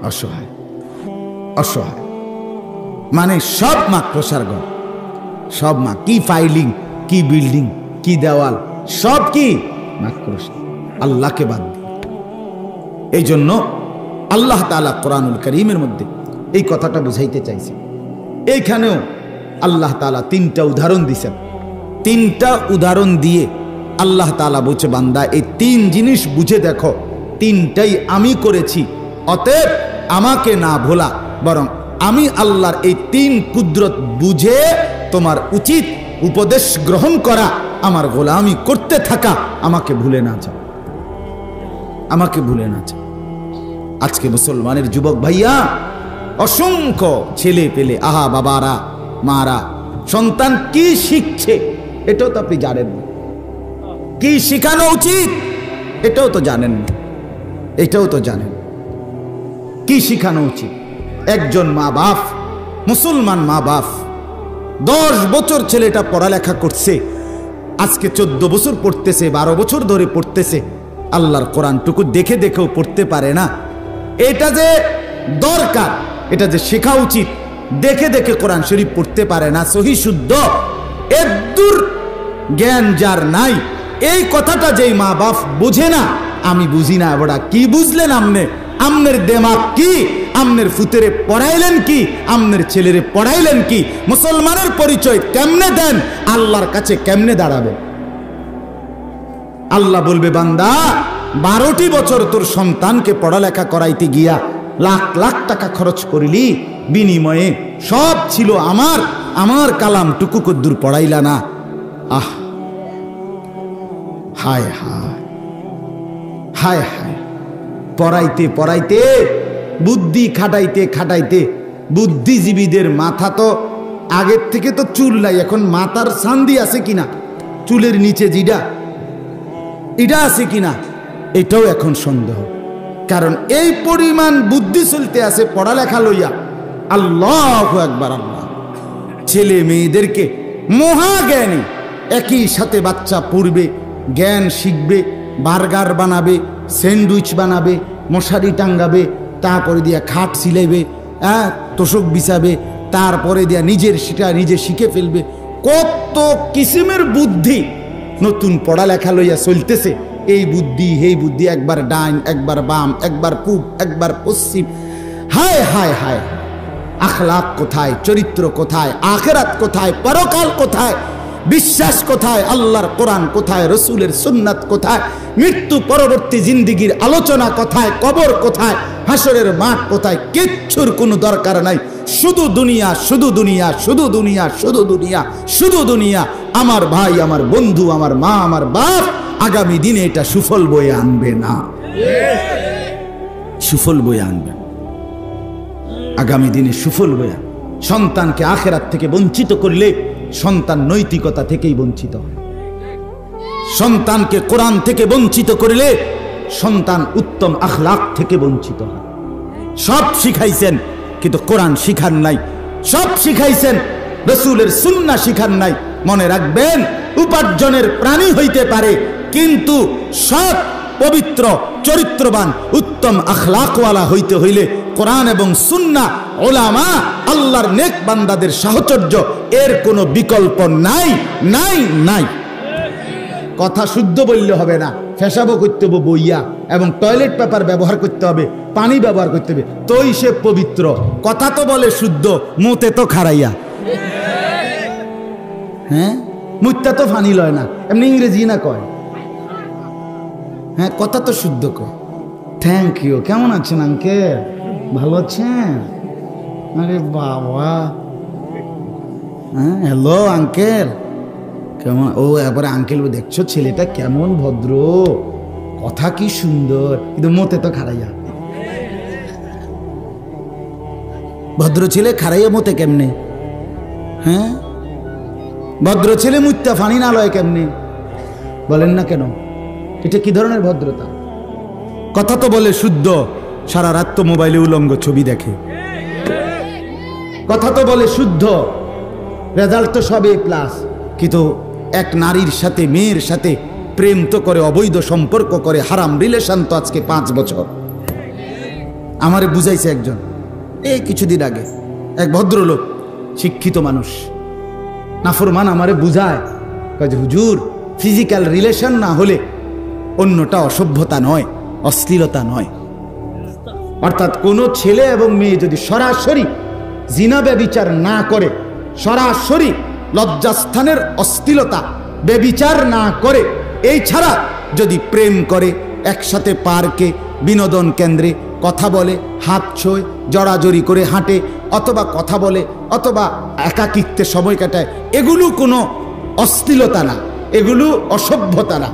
S1: অসহায়, অসহায়। মানে সব মাকড়সার ঘর, সব কি ফাইলিং, কি বিল্ডিং, কি দেওয়াল, সব কি মাকড়সা, আল্লাহকে বাদ দিয়ে। এই জন্য আল্লাহ তাআলা কোরআনুল কারীমের মধ্যে এই কথাটা বুঝাইতে চাইছে। এইখানেও আল্লাহ তাআলা 3টা উদাহরণ দিয়েছেন। তিনটা উদাহরণ দিয়ে আল্লাহ তাআলা বলছে, বান্দা এই তিন জিনিস বুঝে দেখো, তিনটাই আমি করেছি, অতএব আমাকে না ভোলা বরং আমি আল্লাহর এই তিন কুদরত বুঝে তোমার উচিত উপদেশ গ্রহণ করা, আমার গোলামি করতে থাকা, আমাকে ভুলে না যাও, আমাকে ভুলে না যাও। আজকে মুসলমানের যুবক ভাইয়া অসংখ্য ছেলে পেলে, আহা বাবারা মারা, সন্তান কি শিখছে এটাও তো আপনি জানেন না, কি শিখানো উচিত এটাও তো জানেন না, এটাও তো জানেন কি শিখানো উচিত। একজন মা বাপ, মুসলমান মা বাপ, 10 বছর ছেলেটা পড়ালেখা করছে, আজকে 14 বছর পড়তেছে, 12 বছর ধরে পড়তেছে, আল্লাহর কোরআনটুকু দেখে দেখেও পড়তে পারে না। এটা যে দরকার, এটা যে শেখা উচিত, দেখে দেখে কোরআন শরীফ পড়তে পারে না, সহি শুদ্ধ এদ্দুর জ্ঞান যার নাই, এই কথাটা যেই মা বাপ বুঝে না, আমি বুঝি না বড়া, কি বুঝলেন আমনে? আমনের দেমাগ কি? আমনের ফুতেরে পড়াইলেন কি? আমনের ছেলেরে পড়াইলেন কি? মুসলমানের পরিচয় কেমনে দেন? আল্লাহর কাছে কেমনে দাঁড়াবে? আল্লাহ বলবে, বান্দা 12টি বছর তোর সন্তানকে পড়ালেখা করাইতে গিয়া লাখ লাখ টাকা খরচ করিলি, বিনিময়ে সব ছিল আমার কালামটুকু কদ্দুর পড়াইলা না। আহ, হায় হায় হায় হায়, পড়াইতে পড়াইতে, বুদ্ধি খাটাইতে খাটাইতে, বুদ্ধিজীবীদের মাথা তো আগের থেকে তো চুল নাই, এখন মাথার সান্দি আছে কিনা, চুলের নিচে জিডা ইডা আছে কিনা, এটাও এখন সন্দেহ। কারণ এই পরিমাণ বুদ্ধি চলতে আছে পড়ালেখা লইয়া। আল্লাহু আকবার, আল্লাহ ছেলে মেয়েদেরকে মহাজ্ঞানী, একই সাথে বাচ্চা পড়বে, জ্ঞান শিখবে, বার্গার বানাবে, স্যান্ডউইচ বানাবে, মশারি টাঙ্গাবে, তারপরে দিয়া খাট সিলাইবে, তোষক বিছাবে, তারপরে দিয়া সেটা নিজে শিখে ফেলবে। কত কিসিমের বুদ্ধি নতুন পড়ালেখা লইয়া চলতেছে। এই বুদ্ধি এই বুদ্ধি, একবার ডাইন, একবার বাম, একবার পূব, একবার পশ্চিম। হায় হায় হায়, আখলাক কোথায়, চরিত্র কোথায়, আখিরাত কোথায়, পরকাল কোথায়, বিশ্বাস কোথায়, আল্লাহর কোরআন কোথায়, রসুলের সুন্নাত কোথায়, মৃত্যু পরবর্তী জিন্দিগির আলোচনা কোথায়, কবর কোথায়, হাসরের মাঠ কোথায়, কিচ্ছুর কোনো দরকার নাই। শুধু দুনিয়া, শুধু দুনিয়া, শুধু দুনিয়া, শুধু দুনিয়া, শুধু দুনিয়া। আমার ভাই, আমার বন্ধু, আমার মা, আমার বাপ আগামী দিনে এটা সুফল বয়ে আনবে না, সুফল বয়ে আনবে আগামী দিনে, সুফল বয়ে। সন্তানকে আখিরাত থেকে বঞ্চিত করলে সন্তান নৈতিকতা থেকেই বঞ্চিত হয়। সন্তানকে কোরআন থেকে বঞ্চিত করলে সন্তান উত্তম আখলাক থেকে বঞ্চিত হয়। সব শিখাইছেন কিন্তু কোরআন শিখান নাই, সব শিখাইছেন রসুলের সুন্নাহ শিখান নাই। মনে রাখবেন, উপার্জনের প্রাণী হইতে পারে, কিন্তু সৎ, পবিত্র, চরিত্রবান, উত্তম আখলাকওয়ালা হইতে হইলে কোরআন এবং সুন্নাহ, উলামা, আল্লাহর নেক বান্দাদের সাহচর্য, এর কোনো বিকল্প নাই, নাই, নাই। কথা শুদ্ধ বললে হবে না, ফেসাবো করতে হবে বইয়া, এবং টয়লেট পেপার ব্যবহার করতে হবে, পানি ব্যবহার করতে হবে, তোই সে পবিত্র। কথা তো বলে শুদ্ধ, মুতে তো খারাইয়া। হ্যাঁ, মুত্তা তো ফানি লয় না, এমনি ইংরেজি না কয়। হ্যাঁ, কথা তো শুদ্ধ কয়। Thank you. কেমন আছেন আঙ্কেল? ভালো আছেন? আরে বাবা, হ্যাঁ, হ্যালো আঙ্কেল, কেমন? ও এবারে আঙ্কেল, দেখছো ছেলেটা কেমন ভদ্র, কথা কি সুন্দর, কিন্তু মতে তো খারাইয়া। ভদ্র ছেলে খারাইয়া মতে কেমনে? হ্যাঁ, ভদ্র ছেলে মুত্তা ফানি না লয় কেমনে? বলেন না কেন? এটা কি ধরনের ভদ্রতা? কথা তো বলে শুদ্ধ, সারা রাত তো মোবাইলে উলঙ্গ ছবি দেখে। কথা তো বলে শুদ্ধ, রেজাল্ট তো সব A+, কিন্তু এক নারীর সাথে, মেয়ের সাথে প্রেম তো করে, অবৈধ সম্পর্ক করে, হারাম রিলেশন তো আজকে 5 বছর। আমারে বুঝাইছে একজন এই কিছুদিন আগে, এক ভদ্রলোক, শিক্ষিত মানুষ, নাফরমান, আমারে বুঝায়, কাজে হুজুর, ফিজিক্যাল রিলেশন না হলে অন্যটা অসভ্যতা নয়, অশ্লীলতা নয়। অর্থাৎ কোনো ছেলে এবং মেয়ে যদি সরাসরি জিনা ব্যভিচার না করে, সরাসরি লজ্জাস্থানের অশ্লীলতা বেবিচার না করে, এই ছাড়া যদি প্রেম করে, একসাথে পার্কে বিনোদন কেন্দ্রে কথা বলে, হাত ছোঁয়, জড়াজড়ি করে হাঁটে, অথবা কথা বলে, অথবা একাকিত্বে সময় কাটায়, এগুলো কোনো অশ্লীলতা না, এগুলো অসভ্যতা না,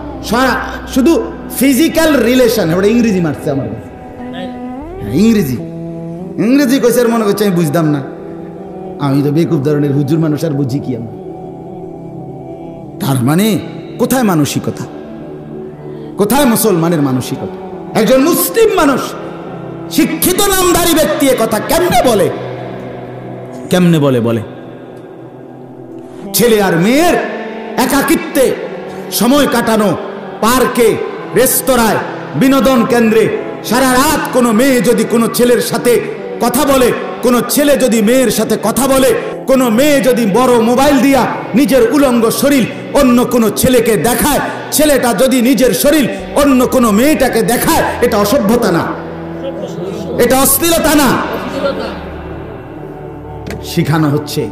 S1: শুধু ফিজিক্যাল রিলেশন। ওটা ইংরেজি মারছে আমার কাছে, ইংরেজি কইছে আর মনে করছে আমি বুঝতাম না। আমি তো বেকুব ধরনের হুজুর মানুষ, আর বুঝি কি আমি? তার মানে কোথায় মানসিকতা, কোথায় মুসলমানের মানসিকতা? একজন মুসলিম মানুষ, শিক্ষিত নামধারী ব্যক্তি এ কথা কেমনে বলে? কেমনে বলে? বলে ছেলে আর মেয়ের একাকিত্বে সময় কাটানো, পার্কে, রেস্তোরাঁয়, বিনোদন কেন্দ্রে সারা রাত কোনো মেয়ে যদি কোনো ছেলের সাথে কথা বলে, কোনো ছেলে যদি মেয়ের সাথে কথা বলে, কোনো মেয়ে যদি বড় মোবাইল দিয়া নিজের উলঙ্গ শরীর অন্য কোনো ছেলেকে দেখায়, ছেলেটা যদি নিজের শরীর অন্য কোনো মেয়েটাকে দেখায়, এটা অসভ্যতা না? এটা অশ্লীলতা না? শিখানো হচ্ছে,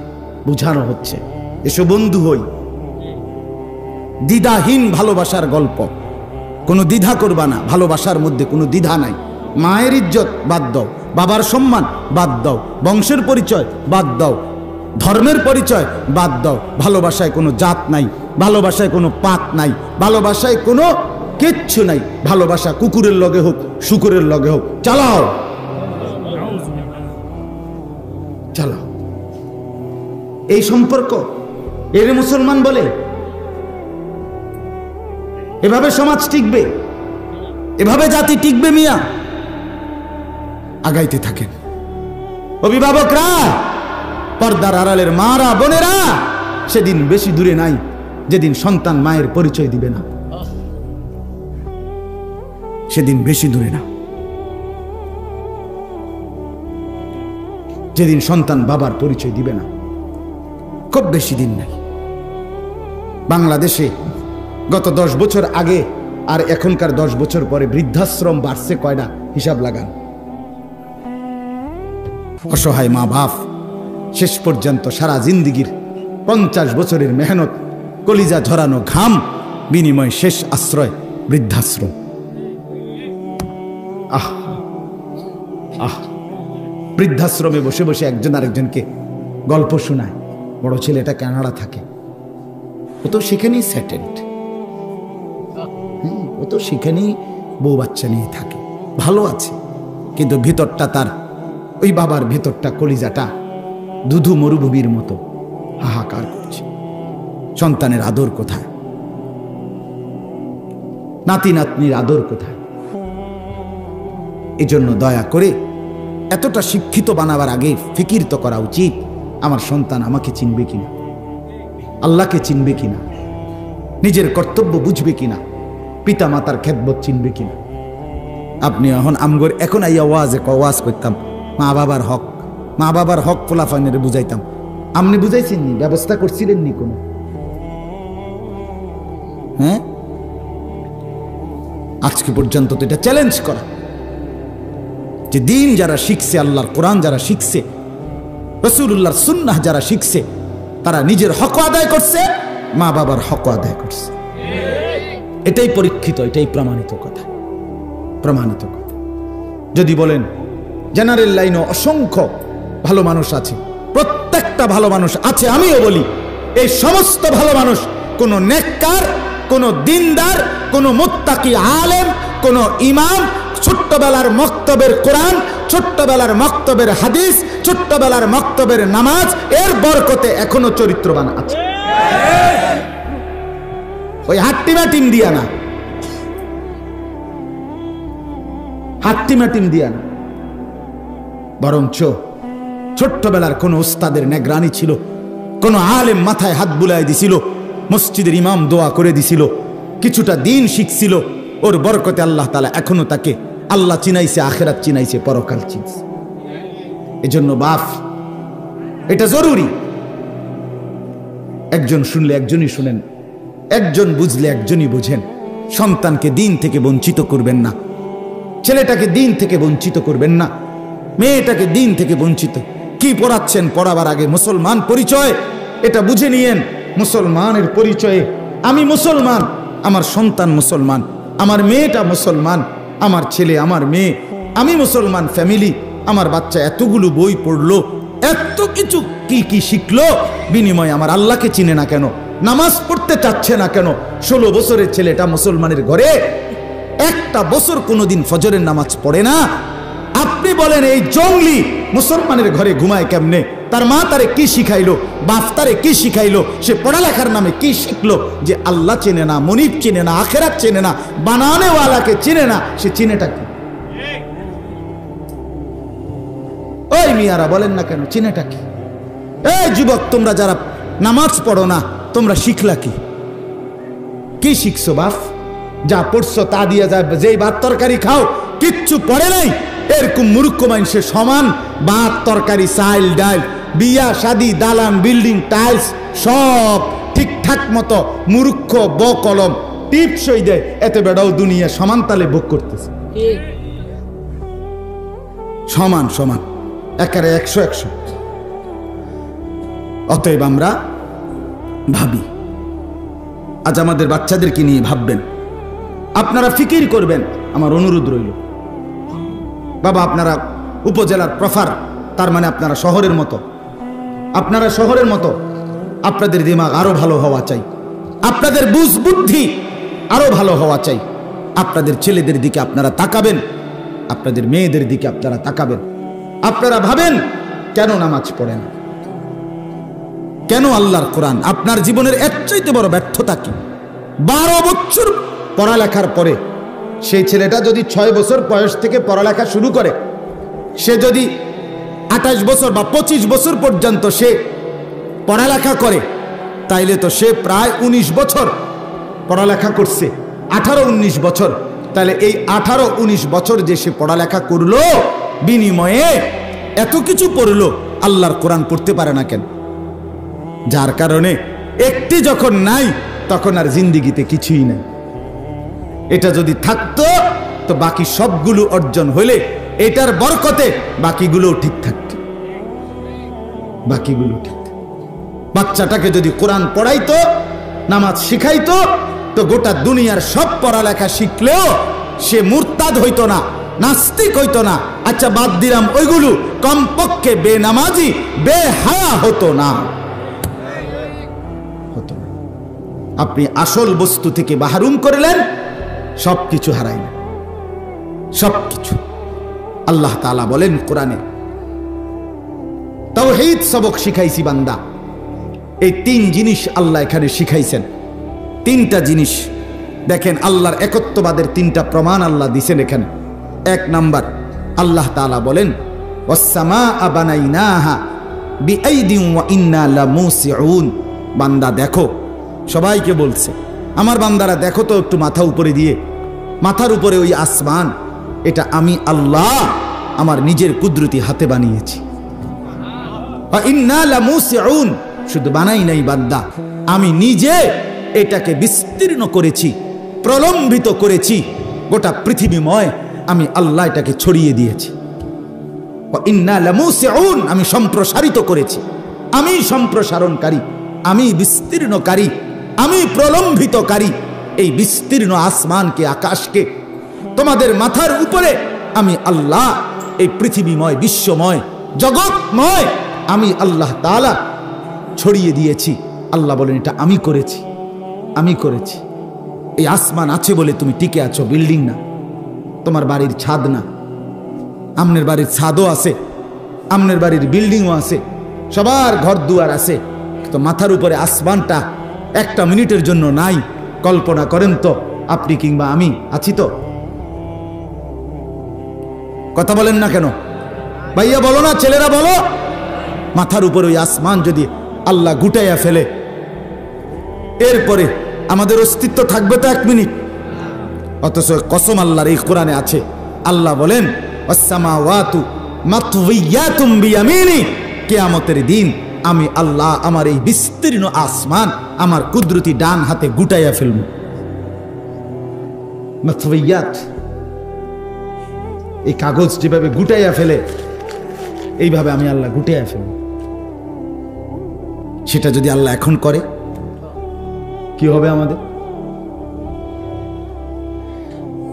S1: বুঝানো হচ্ছে, এসো বন্ধু হই। দ্বিধাহীন ভালোবাসার গল্প, কোনো দ্বিধা করবা না, ভালোবাসার মধ্যে কোনো দ্বিধা নাই। মায়ের ইজ্জত বাদ দাও, বাবার সম্মান বাদ দাও, বংশের পরিচয় বাদ দাও, ধর্মের পরিচয় বাদ দাও। ভালোবাসায় কোনো জাত নাই, ভালোবাসায় কোনো পাত নাই, ভালোবাসায় কোনো কিচ্ছু নাই। ভালোবাসা কুকুরের লগে হোক, শুকুরের লগে হোক, চালাও চালাও। এই সম্পর্ক এর মুসলমান বলে? এভাবে সমাজ টিকবে? এভাবে জাতি টিকবে? মিয়া আগাইতে থাকেন। অভিভাবকরা, পর্দার আড়ালের মারা বোনেরা, সেদিন বেশি দূরে নাই যেদিন সন্তান মায়ের পরিচয় দিবে না। সেদিন বেশি দূরে না, যেদিন সন্তান বাবার পরিচয় দিবে না। খুব বেশি দিন নাই। বাংলাদেশে গত 10 বছর আগে আর এখনকার 10 বছর পরে বৃদ্ধাশ্রম বাড়ছে কয়টা? হিসাব লাগান। অসহায় মা বাপ শেষ পর্যন্ত সারা জিন্দিগির 50 বছরের মেহনত, কলিজা ঝরানো ঘাম বিনিময় শেষ আশ্রয় বৃদ্ধাশ্রম। আহ আহ বৃদ্ধাশ্রমে বসে বসে একজন আরেকজনকে গল্প শোনায়। বড় ছেলেটা কানাডা থাকে, ও তো সেখানেই সেটেলড, ও তো সেখানেই বউ বাচ্চা নিয়ে থাকে, ভালো আছে, কিন্তু ভিতরটা তার, ওই বাবার ভিতরটা, কলিজাটা দুধু মরুভূমির মতো হাহাকার করছে। সন্তানের আদর কোথায়? নাতি নাতনির আদর কোথায়? এজন্য দয়া করে এতটা শিক্ষিত বানাবার আগে ফিকির তো করা উচিত, আমার সন্তান আমাকে চিনবে কিনা, আল্লাহকে চিনবে কিনা, নিজের কর্তব্য বুঝবে কিনা, পিতা মাতার খেদমত চিনবে কিনা। আপনি এখন আইয়া ওয়াজ করতাম মা বাবার হক, মা বাবার হক ফোলাফাইনের বুঝাইতাম। আপনি বুঝাইছেননি? ব্যবস্থা করছিলেননি কোনো? হ্যাঁ, আজকে পর্যন্ত তো এটা চ্যালেঞ্জ করা যে দিন যারা শিখছে, আল্লাহর কোরআন যারা শিখছে, রাসূলুল্লাহর সুন্নাহ যারা শিখছে, তারা নিজের হক আদায় করছে, মা বাবার হক আদায় করছে। এটাই পরীক্ষিত, এটাই প্রমাণিত কথা, প্রমাণিত কথা। যদি বলেন জেনারেল লাইনও অসংখ্য ভালো মানুষ আছে, প্রত্যেকটা ভালো মানুষ আছে, আমিও বলি এই সমস্ত ভালো মানুষ কোন নেককার, কোন দিনদার, কোন মুত্তাকি আলেম, কোন ইমাম, ছোট্টবেলার মক্তবের কোরআন, ছোট্টবেলার মক্তবের হাদিস, ছোট্টবেলার মক্তবের নামাজ, এর বরকতে এখনো চরিত্রবান আছে। ওই হাট্টিমাটিম দিয়া না, হাট্টিমাটিম দিয়া না, বরঞ্চ ছোট্টবেলার কোন উস্তাদের নেগরানি ছিল, কোন আলেম মাথায় হাত বুলাই দিছিল, মসজিদের ইমাম দোয়া করে দিছিল, কিছুটা দিন শিখছিল, ওর বরকতে আল্লাহ তাআলা এখনো তাকে আল্লাহ চিনাইছে, আখিরাত চিনাইছে, পরকাল চিনছে। এজন্য বাপ, এটা জরুরি। একজন শুনলে একজনই শুনেন, একজন বুঝলে একজনই বুঝেন। সন্তানকে দিন থেকে বঞ্চিত করবেন না, ছেলেটাকে দিন থেকে বঞ্চিত করবেন না, মেয়েটাকে দিন থেকে বঞ্চিত। কি পড়াচ্ছেন? পড়াবার আগে মুসলমান পরিচয়, এটা বুঝে নিয়েন মুসলমানের পরিচয়ে আমি মুসলমান, আমার সন্তান মুসলমান, আমার মেয়েটা মুসলমান, আমার ছেলে আমার মেয়ে, আমি মুসলমান ফ্যামিলি, আমার বাচ্চা এতগুলো বই পড়লো, এত কিছু কি কি শিখলো, বিনিময়ে আমার আল্লাহকে চিনে না কেন, নামাজ পড়তে চাচ্ছে না কেন? 16 বছরের ছেলেটা মুসলমানের ঘরে একটা বছর কোনোদিন ফজরের নামাজ পড়ে না। আপনি বলেন এই জঙ্গলি মুসলমানের ঘরে ঘুমায় কেমনে? তার মা তারে কি শিখাইলো, বাপ তারে কি শিখাইলো, সে পড়ালেখার নামে কি শিখলো? যে আল্লাহ চেনে না, মনিব চেনে না, আখেরাত চেনে না, বানানেওয়ালাকে চিনে না, সে চিনেটা কি? ওই মিয়ারা বলেন না কেন, চিনেটা কি? এই যুবক, তোমরা যারা নামাজ পড়ো না, তোমরা শিখলা কি? কি শিখছো বাপ? যা পড়ছো তা দিয়ে যায়, যেই ভাত তরকারি খাও, কিচ্ছু পড়ে নাই, এরকম মূর্খ মানুষে সমান। ভাত তরকারি, চাইল ডাল, বিয়া শাদি, দালান বিল্ডিং, টাইলস সব ঠিকঠাক মতো মূর্খ বকলম টিপসই দেয়, এতে বেড়াও দুনিয়া সমান তালে ভোগ করতেছে, সমান সমান, একেবারে 100-100। অতএব আমরা ভাবি, আজ আমাদের বাচ্চাদেরকে নিয়ে ভাববেন, আপনারা ফিকির করবেন। আমার অনুরোধ রইল, বাবা আপনারা উপজেলার প্রফার, তার মানে আপনারা শহরের মতো, আপনারা শহরের মতো, আপনাদের দিমাগ আরো ভালো হওয়া চাই, আপনাদের বুঝ বুদ্ধি আরো ভালো হওয়া চাই। আপনাদের ছেলেদের দিকে আপনারা তাকাবেন, আপনাদের মেয়েদের দিকে আপনারা তাকাবেন, আপনারা ভাবেন কেন নামাজ পড়েন, কেন আল্লাহর কোরআন? আপনার জীবনের এর চাইতে বড় ব্যর্থতা কি? 12 বছর পড়ালেখার পরে সেই ছেলেটা যদি 6 বছর বয়স থেকে পড়ালেখা শুরু করে, সে যদি 28 বছর বা 25 বছর পর্যন্ত সে পড়ালেখা করে, তাইলে তো সে প্রায় 19 বছর পড়ালেখা করছে, 18-19 বছর। তাহলে এই 18-19 বছর যে সে পড়ালেখা করলো, বিনিময়ে এত কিছু পড়লো, আল্লাহর কোরআন পড়তে পারে না কেন? যার কারণে একটি যখন নাই, তখন আর জিন্দিগিতে কিছুই নাই। এটা যদি থাকতো তো বাকি সবগুলো অর্জন হলে এটার বরকতে বাকিগুলো ঠিক থাকতো, বাকিগুলো ঠিক। বাচ্চাটাকে যদি কোরআন পড়াইতো, নামাজ শিখাইতো, তো গোটা দুনিয়ার সব পড়ালেখা শিখলেও সে মুরতাদ হইতো না, নাস্তিক হইতো না। আচ্ছা বাদ দিলাম ওইগুলো, কমপক্ষে বেনামাজি বেহায়া হতো না, হতো না। আপনি আসল বস্তু থেকে বাহারুম করলেন, সবকিছু হারাইলেন, সবকিছু। আল্লাহ তাআলা বলেন কোরআনে, তাওহীদ সবক শিখাইছি বান্দা। এই 3 জিনিস আল্লাহ এখানে শিখাইছেন, 3টা জিনিস। দেখেন আল্লাহর একত্ববাদের 3টা প্রমাণ আল্লাহ দিয়েছেন এখানে। 1 নাম্বার, আল্লাহ তাআলা বলেন ওয়াস-সামাআ বানাইনাহা বিআইদিন ওয়া ইন্না লামুসিউন। বান্দা দেখো, সবাইকে বলছে, আমার বান্দারা দেখো তো একটু মাথা উপরে দিয়ে, মাথার উপরে ওই আসমান, এটা আমি আল্লাহ আমার নিজের কুদরতি হাতে বানিয়েছি। ওয়া ইন্না লামুসিউন, শুধু বানাই নাই বান্দা, আমি নিজে এটাকে বিস্তীর্ণ করেছি, প্রলম্বিত করেছি, গোটা পৃথিবীময় আমি আল্লাহ এটাকে ছড়িয়ে দিয়েছি। ওয়া ইন্না লামুসিউন, আমি সম্প্রসারিত করেছি, আমি সম্প্রসারণকারী, আমি বিস্তীর্ণকারী, আমি প্রলম্বিতকারী। এই বিস্তীর্ণ আসমানকে, আকাশকে, তোমাদের মাথার উপরে আমি আল্লাহ এই পৃথিবীময়, বিশ্বময়, জগৎময় আমি আল্লাহ তাআলা ছড়িয়ে দিয়েছি। আল্লাহ বলেন এটা আমি করেছি, আমি করেছি। এই আসমান আছে বলে তুমি টিকে আছো, বিল্ডিং না, তোমার বাড়ির ছাদ না। আমনের বাড়ির ছাদও আছে, আমনের বাড়ির বিল্ডিংও আছে, সবার ঘর দুয়ার আছে, তো মাথার উপরে আসমানটা একটা মিনিটের জন্য নাই। কল্পনা করেন তো, আপনি কিংবা আমি আছি তো? কথা বলেন না কেন ভাইয়া? বলো না, ছেলেরা বলো। মাথার উপর ওই আসমান যদি আল্লাহ গুটাইয়া ফেলে, এরপরে আমাদের অস্তিত্ব থাকবে তো 1 মিনিট? অথচ কসম আল্লাহর এই কোরআনে আছে, আল্লাহ বলেন ওয়াস-সামাওয়াতু মাতউইয়াতুম বিয়ামিনি, কিয়ামতের দিন আমি আল্লাহ আমার এই বিস্তীর্ণ আসমান আমার কুদরতি ডান হাতে গুটাইয়া ফেলব। মাতউইয়াত, এই কাগজ যেভাবে গুটাইয়া ফেলে, এইভাবে আমি আল্লাহ গুটাইয়া ফেলব। সেটা যদি আল্লাহ এখন করে কি হবে আমাদের?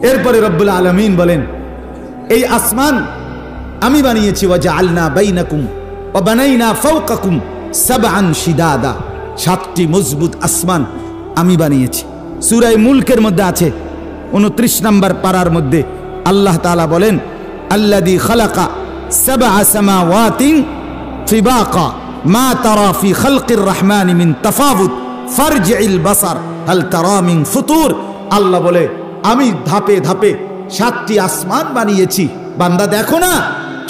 S1: এরপরে রব্বুল আলামিন বলেন, এই আসমান আমি বানিয়েছি, ওয়াজআলনা বাইনাকুম ওয়া বানাইনা ফাওকাকুম সাবআন শিদাদা, 7টি মজবুত আসমান আমি বানিয়েছি। সূরা মুলকের মধ্যে আছে 29 নম্বর পারার মধ্যে আল্লাহ তাআলা বলেন, আল্লাযী খালাকা সাবআ সামাওয়াতিন তিবাকা মা তারা ফি খালকির রহমানি মিন তাফাউত ফারজিল বাসার হাল তারা মিন ফুতুর। আল্লাহ বলে, আমি ধাপে ধাপে 7টি আসমান বানিয়েছি, বান্দা দেখো না,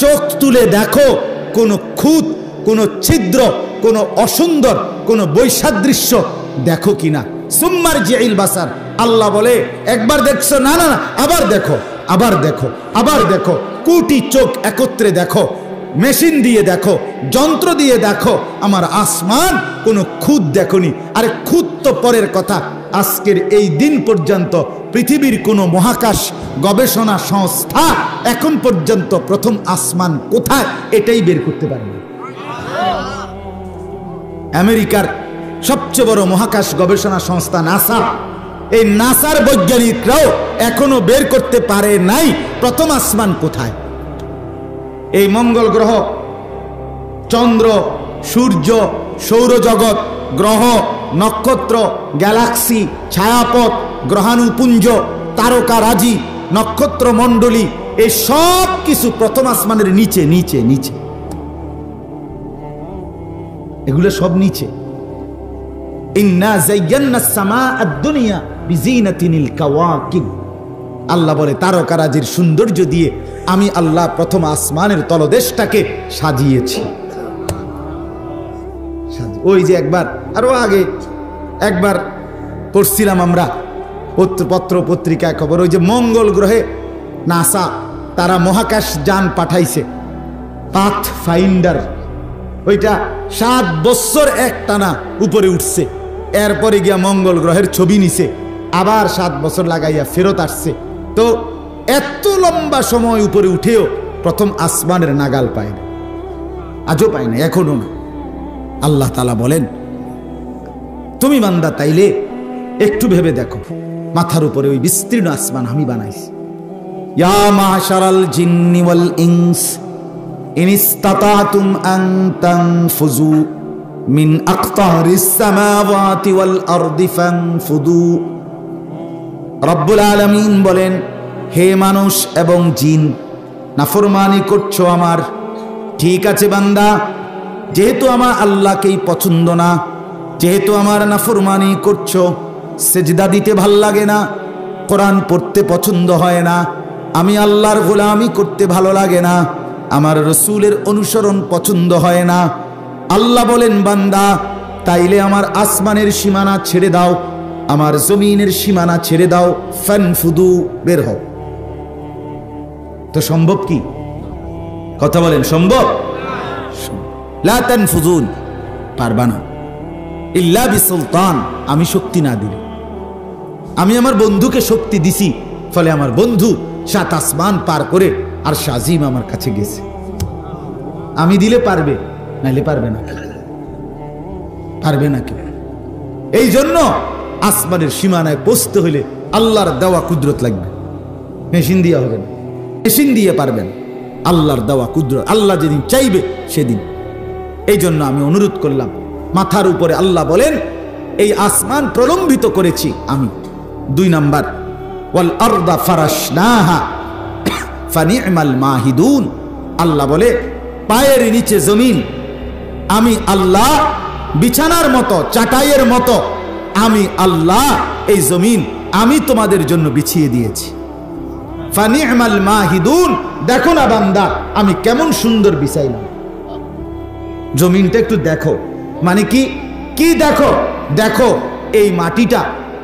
S1: চোখ তুলে দেখো কোনো খুঁত, কোনো ছিদ্র, কোনো অসুন্দর, কোনো বৈসাদৃশ্য দেখো কিনা। সুম্মারজিল বাসার, আল্লাহ বলে একবার দেখছো, না না আবার দেখো, আবার দেখো, আবার দেখো, কোটি চোখ একত্রে দেখো, মেশিন দিয়ে দেখো, যন্ত্র দিয়ে দেখো, আমার আসমান কোনো খুঁত দেখনি। আরে খুঁত তো পরের কথা, আজকের এই দিন পর্যন্ত পৃথিবীর কোনো মহাকাশ গবেষণা সংস্থা এখন পর্যন্ত প্রথম আসমান কোথায় এটাই বের করতে পারেনি। আমেরিকার সবচেয়ে বড় মহাকাশ গবেষণা সংস্থা নাসা, এই নাসার বৈজ্ঞানিকরাও এখনো বের করতে পারে নাই প্রথম আসমান কোথায়। এই মঙ্গল গ্রহ, চন্দ্র, সূর্য, সৌরজগৎ, গ্রহ, নক্ষত্র, গ্যালাক্সি, ছায়াপথ, গ্রহাণুপুঞ্জ, তারকারাজি, নক্ষত্র মণ্ডলী, এই সব কিছু প্রথম আসমানের নিচে নিচে নিচে, এগুলো সব নিচে। ইন্না যায়্যানাস সামাআদ দুনিয়া বিজিনাতিনিল কাওয়াকিব, আল্লাহ বলে তারকারাজির সৌন্দর্য দিয়ে আমি আল্লাহ প্রথম আসমানের তলদেশটাকে সাজিয়েছি। ওই যে একবার আরো আগে একবার পড়ছিলাম আমরা পত্র পত্রিকায় খবর, ওই যে মঙ্গল গ্রহে নাসা তারা মহাকাশ যান পাঠাইছে, পাথ ফাইন্ডার, ওইটা 7 বছর একটানা উপরে উঠছে, এরপরে গিয়া মঙ্গল গ্রহের ছবি নিছে, আবার 7 বছর লাগাইয়া ফেরত আসছে। তো এত লম্বা সময় উপরে উঠেও প্রথম আসমানের নাগাল পায় না, আজও পায় না, এখনো না। আল্লাহ তাআলা বলেন, তুমি বান্দা তাইলে একটু ভেবে দেখো, মাথার উপরে ওই বিস্তীর্ণ আসমান আমি বানাইছি। ইয়া মাশারাল জিন্নি ওয়াল ইনস ইন ইসতাতাতুম আন তানফুযু মিন আকতারিস সামাওয়াতি ওয়াল আরদি ফানফুযু। রব্বুল আলামিন বলেন, হে মানুষ এবং জিন, নাফরমানি করছো আমার, ঠিক আছে বান্দা, যেহেতু আমার আল্লাহকেই পছন্দ না, যেহেতু আমার নাফরমানি করছো, সেজদা দিতে ভাল লাগে না, কোরআন পড়তে পছন্দ হয় না, আমি আল্লাহর গোলামি করতে ভালো লাগে না, আমার রসুলের অনুসরণ পছন্দ হয় না, আল্লাহ বলেন বান্দা তাইলে আমার আসমানের সীমানা ছেড়ে দাও, আমার জমিনের সীমানা ছেড়ে দাও, ফানফুদু, বের হও। তো সম্ভব কি? কথা বলেন, সম্ভব? লা তানফুজুন, পারবা না, ইল্লা বিসুলতান, আমি শক্তি না দিলে। আমি আমার বন্ধুকে শক্তি দিছি, ফলে আমার বন্ধু 7 আসমান পার করে আর শাজিম আমার কাছে গেছে। আমি দিলে পারবে, নাইলে পারবে না, পারবে না কেউ। এই জন্য আসমানের সীমানায় পৌঁছতে হলে আল্লাহর দেওয়া কুদরত লাগবে, মেশিন দিয়ে হবে না, মেশিন দিয়ে পারবেন, আল্লাহর দেওয়া কুদরত, আল্লাহ যেদিন চাইবে সেদিন। এই জন্য আমি অনুরোধ করলাম, মাথার উপরে আল্লাহ বলেন এই আসমান প্রলম্বিত করেছি আমি। 2 নাম্বার, ওয়াল আরদা ফারাশনাহা ফানি'মাল মাহিদুন, আল্লাহ বলে পায়ের নিচে জমিন আমি আল্লাহ বিছানার মতো, চাটাইয়ের মতো আমি আল্লাহ এই জমিন আমি তোমাদের জন্য বিছিয়ে দিয়েছি। ফানি'মাল মাহিদুন, দেখো না বান্দা আমি কেমন সুন্দর বিছাইলাম। জমিনটা একটু দেখো, মানে কি কি দেখো? দেখো এই মাটিটা,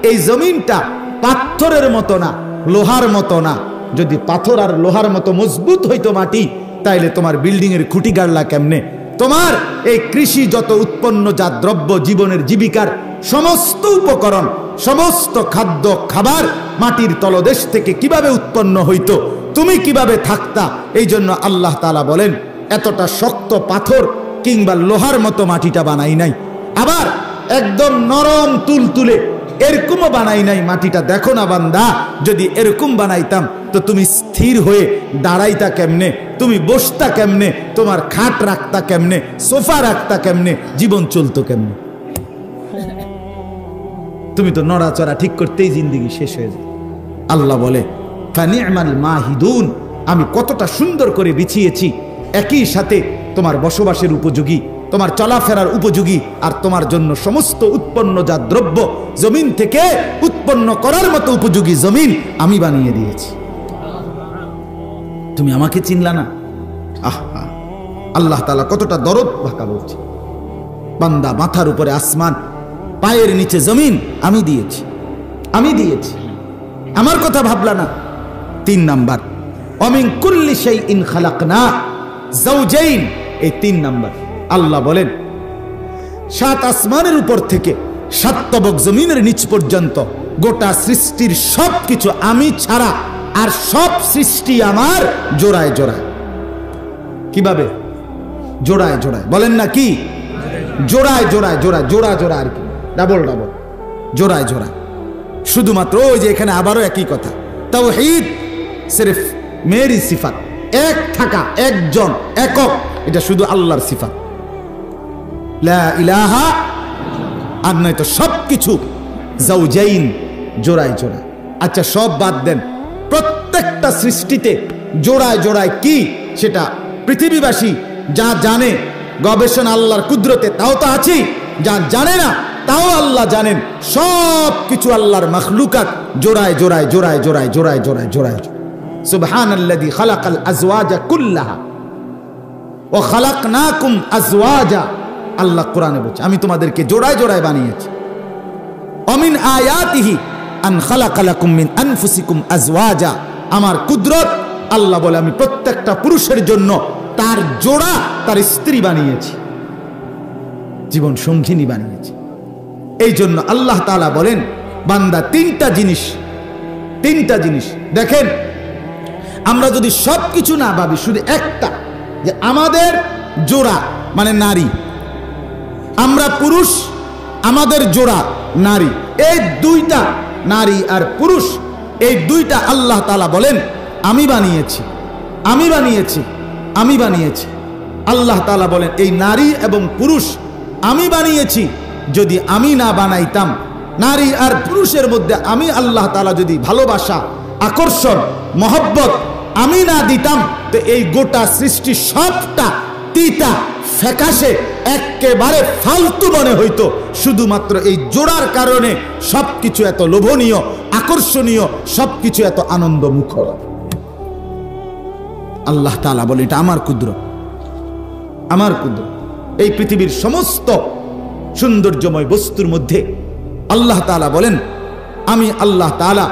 S1: এই জমিনটা পাথরের মতো না, লোহার মতো না। যদি পাথর আর লোহার মতো মজবুত হইতো মাটি, তাইলে তোমার বিল্ডিং এর খুঁটি গাড়লা কেমনে? তোমার এই কৃষি যত উৎপন্ন যা দ্রব্য, জীবনের জীবিকার সমস্ত উপকরণ, সমস্ত খাদ্য খাবার মাটির তলদেশ থেকে কিভাবে উৎপন্ন হইতো, তুমি কিভাবে থাকতা? এই জন্য আল্লাহ তাআলা বলেন এতটা শক্ত পাথর কিংবা লোহার মতো মাটিটা বানাই নাই, আবার একদম নরম তুলতুলে এরকমও বানাই নাই মাটিটা। দেখো না বান্দা, যদি এরকম বানাইতাম তো তুমি স্থির হয়ে দাঁড়াইতা কেমনে, তুমি বসতা কেমনে, তোমার খাট রাখতা কেমনে, সোফা রাখতা কেমনে, জীবন চলতো কেমনে? তুমি তো নড়াচড়া ঠিক করতেই জিন্দেগি শেষ হয়ে যায়। আল্লাহ বলে ফানি'মাল মাহিদুন, আমি কতটা সুন্দর করে বিছিয়েছি, একই সাথে তোমার বসবাসের উপযোগী, তোমার চলাফেরার উপযোগী, আর তোমার জন্য সমস্ত উৎপন্ন যা দ্রব্য জমিন থেকে উৎপন্ন করার মতো উপযোগী জমিন আমি বানিয়ে দিয়েছি। তুমি আমাকে চিনলা না? আহা, আল্লাহ তাআলা কতটা দরদ ভাকা বলছে। বান্দা, মাথার উপরে আসমান, পায়ের নিচে জমিন আমি দিয়েছি, আমি দিয়েছি, আমার কথা ভাবলা না। 3 নাম্বার, অমিন কুল্লি শাইইন খালাকনা যাওজাইন, এই 3 নাম্বার। আল্লাহ বলেন 7 আসমানের উপর থেকে 7 তবক জমিনের নিচ পর্যন্ত গোটা সৃষ্টির সব কিছু আমি ছাড়া, আর সব সৃষ্টি আমার জোড়ায় জোড়ায়। কিভাবে? জোড়ায় জোড়ায়, বলেন না কি? জোড়ায় জোড়ায়, জোড়ায় জোড়া জোড়া আর কি, ডাবল ডাবল, জোড়ায় জোড়ায়। শুধুমাত্র ওই যে এখানে আবারও একই কথা, তাওহীদ সিরফ মেরি সিফাত, এক থাকা, একজন, একক, এটা শুধু আল্লাহর সিফাত। লা ইলাহা, আর নয়তো সবকিছু যাওজাইন, জোড়ায় জোড়ায়। আচ্ছা সব বাদ দেন, প্রত্যেকটা সৃষ্টিতে জোড়ায় জোড়ায় কি সেটা পৃথিবীবাসী যা জানে, গবেষণা আল্লাহর কুদরতে তাও তো আছে, যা জানে না তাও আল্লাহ জানেন। সব কিছু আল্লাহর মাখলুকাত জোড়ায় জোড়ায় জোড়ায় জোড়ায় জোড়ায় জোড়ায় জোড়ায়। সুবহানাল্লাযী খালাকাল আজওয়াজা কুল্লাহা ওয়া খালাকনাকুম আজওয়াজা। আল্লাহ কোরআনে বলছে আমি তোমাদেরকে জোড়ায় জোড়ায় বানিয়েছি। অমিন আয়াতিহি আন খালাকা লাকুম মিন আনফুসিকুম আজওয়াজা, আমার কুদরত আল্লাহ বলে আমি প্রত্যেকটা পুরুষের জন্য তার জোড়া, তার স্ত্রী বানিয়েছি, জীবন সঙ্গিনী বানিয়েছি। এই জন্য আল্লাহ তাআলা বলেন বান্দা 3টা জিনিস দেখেন, আমরা যদি সব কিছু না ভাবি, শুধু একটা, যে আমাদের জোড়া মানে নারী, আমরা পুরুষ, আমাদের জোড়া নারী, এই 2টা, নারী আর পুরুষ, এই 2টা আল্লাহ তাআলা বলেন আমি বানিয়েছি, আমি বানিয়েছি, আমি বানিয়েছি। আল্লাহ তাআলা বলেন এই নারী এবং পুরুষ আমি বানিয়েছি। যদি আমি না বানাইতাম, নারী আর পুরুষের মধ্যে আমি আল্লাহ তাআলা যদি ভালোবাসা, আকর্ষণ, মহব্বত আমি না দিতাম, তো এই গোটা সৃষ্টি সবটা তিতা ফ্যাকাশে একেবারে ফালতু মনে হইতো। শুধুমাত্র এই জোড়ার কারণে সবকিছু এত লোভনীয়, আকর্ষণীয়, সবকিছু এত আনন্দ মুখর। আল্লাহ তাআলা বলে এটা আমার কুদরত, আমার কুদরত। এই পৃথিবীর সমস্ত সৌন্দর্যময় বস্তুর মধ্যে আল্লাহ তাআলা বলেন আমি আল্লাহ তাআলা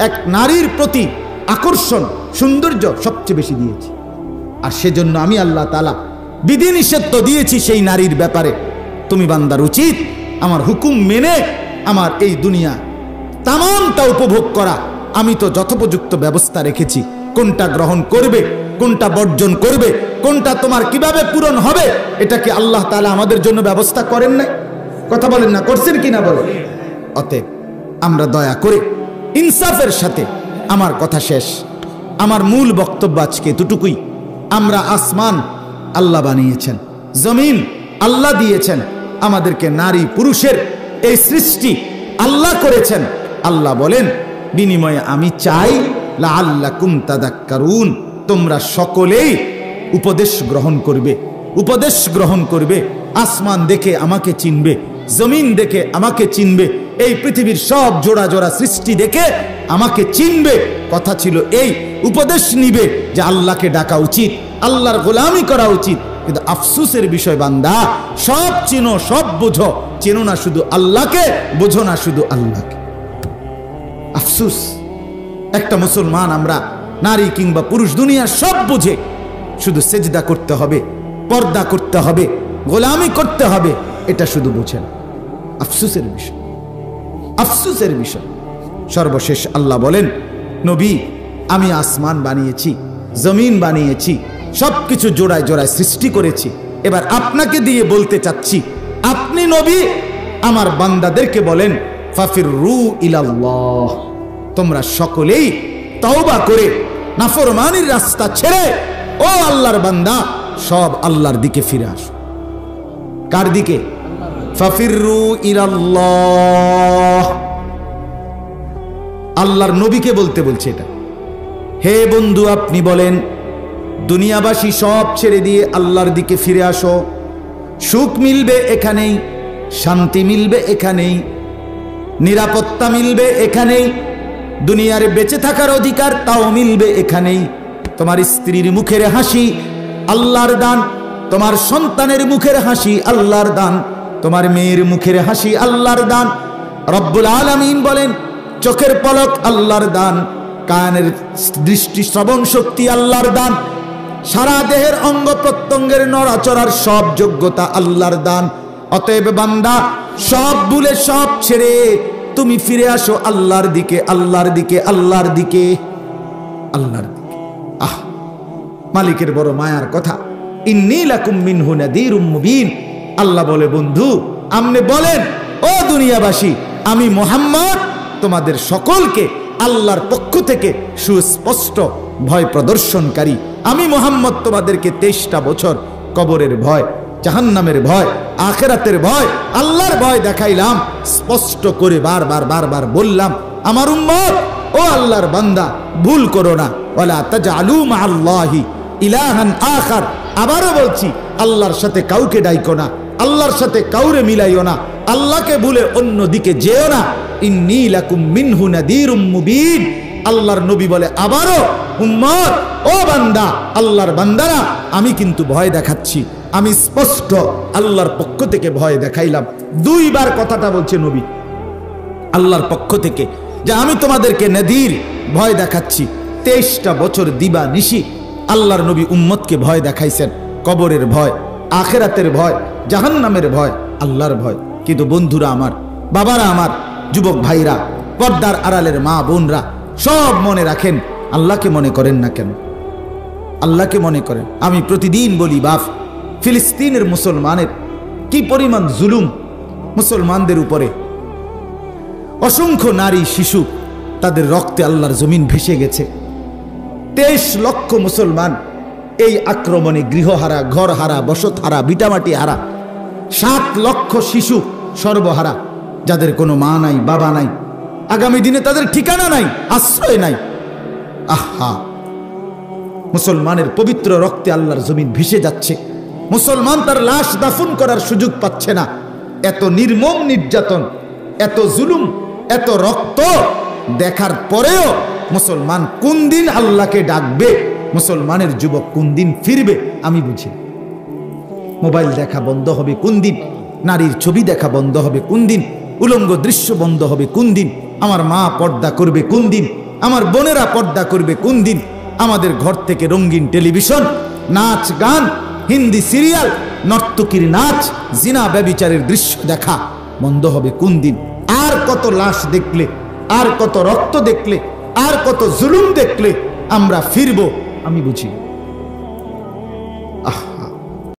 S1: এক নারীর প্রতি আকর্ষণ, সৌন্দর্য সবচেয়ে বেশি দিয়েছি। আর সেজন্য আমি আল্লাহ তাআলা বিধিনিষেধ তো দিয়েছি সেই নারীর ব্যাপারে। তুমি বান্দার উচিত আমার হুকুম মেনে আমার এই দুনিয়া তামামটা উপভোগ করা। আমি তো যথোপযুক্ত ব্যবস্থা রেখেছি, কোনটা গ্রহণ করবে, কোনটা বর্জন করবে, কোনটা তোমার কিভাবে পূরণ হবে, এটা কি আল্লাহ তাআলা আমাদের জন্য ব্যবস্থা করেন নাই? কথা বলেন না, করছেন কিনা বলেন? অতএব আমরা দয়া করে ইনসাফের সাথে, আমার কথা শেষ, আমার মূল বক্তব্য আজকে এতটুকুই। আমরা আসমান আল্লাহ বানিয়েছেন, জমিন আল্লাহ দিয়েছেন, আমাদেরকে নারী পুরুষের এই সৃষ্টি আল্লাহ করেছেন। আল্লাহ বলেন বিনিময়ে আমি চাই লাআল্লাকুম তাযাক্কারুন, তোমরা সকলেই উপদেশ গ্রহণ করবে, উপদেশ গ্রহণ করবে। আসমান দেখে আমাকে চিনবে, জমিন দেখে আমাকে চিনবে, এই পৃথিবীর সব জোড়া জোড়া সৃষ্টি দেখে আমাকে চিনবে। কথা ছিল এই, উপদেশ নিবে যে আল্লাহকে ডাকা উচিত, আল্লাহর গোলামি করা উচিত। কিন্তু আফসোসের বিষয় বান্দা, সব চিনো, সব বোঝো, চেনো না শুধু আল্লাহকে, বোঝো না শুধু আল্লাহকে। আফসোস, একটা মুসলমান আমরা নারী কিংবা পুরুষ দুনিয়ার সব বুঝে, শুধু সেজদা করতে হবে, পর্দা করতে হবে, গোলামি করতে হবে, এটা শুধু বুঝে না। আফসোসের বিষয়, আফসোসের বিষয়। সর্বশেষ আল্লাহ বলেন নবী আমি আসমান বানিয়েছি, জমিন বানিয়েছি, সবকিছু জোড়ায় জোড়ায় সৃষ্টি করেছি। এবার আপনাকে দিয়ে বলতে চাচ্ছি, আপনি আপনি নবী, আমার বান্দাদেরকে বলেন ফাফিররু ইলাল্লাহ, তোমরা সকলেই তওবা করে নাফরমানির রাস্তা ছেড়ে ও আল্লাহর বান্দা সব আল্লাহর দিকে ফিরে আসো। কার দিকে? ফাফিররু ইলাল্লাহ। আল্লাহর নবীকে বলতে বলছে এটা। হে বন্ধু, আপনি বলেন দুনিয়াবাসী সব ছেড়ে দিয়ে আল্লাহর দিকে ফিরে আসো। সুখ মিলবে এখানেই, শান্তি মিলবে এখানেই, নিরাপত্তা মিলবে এখানেই, দুনিয়ার বেঁচে থাকার অধিকার তাও মিলবে এখানেই। তোমার স্ত্রীর মুখের হাসি আল্লাহর দান, তোমার সন্তানের মুখের হাসি আল্লাহর দান, তোমার মেয়ের মুখের হাসি আল্লাহর দান। রব্বুল আলামিন বলেন চোখের পলক আল্লাহর দান, কানের দৃষ্টি শ্রবণ শক্তি আল্লাহর দান, সারা দেহের অঙ্গ প্রত্যঙ্গের নড়াচড়ার সব যোগ্যতা আল্লাহর দান। অতএব বান্দা সব ভুলে সব ছেড়ে তুমি ফিরে আসো আল্লাহর দিকে, আল্লাহর দিকে, আল্লাহর দিকে, আল্লাহর দিকে। আহ, মালিকের বড় মায়ার কথা। ইন্নী লাকুম মিনহু নাযীরুম মুবিন। আল্লাহ বলে বন্ধু আপনি বলেন ও দুনিয়াবাসী, আমি মুহাম্মদ তোমাদের সকলকে আল্লাহর পক্ষ থেকে সুস্পষ্ট ভয় প্রদর্শনকারী। আমি মুহাম্মদ তোমাদেরকে 23টা বছর কবরের ভয়, জাহান্নামের ভয়, আখিরাতের ভয়, আল্লাহর ভয় দেখাইলাম, স্পষ্ট করে বারবার বারবার বললাম আমার উম্মত ও আল্লাহর বান্দা ভুল করো না, ওয়ালা তাজআলু মাআল্লাহি ইলাহান আখার। আবারও বলছি আল্লাহর সাথে কাউকে ডাইকো না, আল্লাহর সাথে কাউরে মিলাইও না, আল্লাহকে ভুলে অন্য দিকে যেও না। ইন্নী লাকুম মিনহু নাযীরুম মুবিন। আল্লাহর নবী বলে আবারও উম্মত ও বান্দা, আল্লাহর বান্দারা আমি কিন্তু ভয় দেখাচ্ছি, আমি স্পষ্ট আল্লাহর পক্ষ থেকে ভয় দেখাইলাম। 2 বার কথাটা বলছে নবী আল্লাহর পক্ষ থেকে যে আমি তোমাদেরকে নাযীর ভয় দেখাচ্ছি। 23টা বছর দিবা নিশি আল্লাহর নবী উম্মতকে ভয় দেখাইছেন, কবরের ভয়, আখিরাতের ভয়, জাহান্নামের ভয়, আল্লাহর ভয়। কিন্তু বন্ধুরা আমার, বাবারা আমার, যুবক ভাইরা, পর্দার আড়ালের মা বোনরা সব মনে রাখেন, আল্লাহকে মনে করেন না কেন? আল্লাহকে মনে করেন। আমি প্রতিদিন বলি বাপ, ফিলিস্তিনের মুসলমানের কি পরিমাণ জুলুম মুসলমানদের উপরে। অসংখ্য নারী শিশু তাদের রক্তে আল্লাহর জমিন ভেসে গেছে। 23 লক্ষ মুসলমান এই আক্রমণে গৃহহারা, ঘরহারা, বসতহারা, ভিটামাটি হারা। 7 লক্ষ শিশু সর্বহারা, যাদের কোনো মা নাই, বাবা নাই, আগামী দিনে তাদের ঠিকানা নাই, আশ্রয় নাই। আহা, মুসলমানের পবিত্র রক্তে আল্লাহর জমিন ভেসে যাচ্ছে। মুসলমান তার লাশ দাফন করার সুযোগ পাচ্ছে না। এত নির্মম নির্যাতন, এত জুলুম, এত রক্ত দেখার পরেও মুসলমান কোন দিন আল্লাহকে ডাকবে, মুসলমানের যুবক কোন দিন ফিরবে আমি বুঝি। মোবাইল দেখা বন্ধ হবে কোন দিন, নারীর ছবি দেখা বন্ধ হবে কোন দিন, উলঙ্গ দৃশ্য বন্ধ হবে কোন দিন, আমার মা পর্দা করবে কোন দিন, আমার বোনেরা পর্দা করবে কোন দিন, আমাদের ঘর থেকে রঙিন টেলিভিশন, নাচ গান, হিন্দি সিরিয়াল, নর্তকীর নাচ, জিনা ব্যভিচারের দৃশ্য দেখা বন্ধ হবে কোন দিন? আর কত লাশ দেখলে, আর কত রক্ত দেখলে, আর কত জুলুম দেখলে আমরা ফিরবো আমি বুঝি। আহ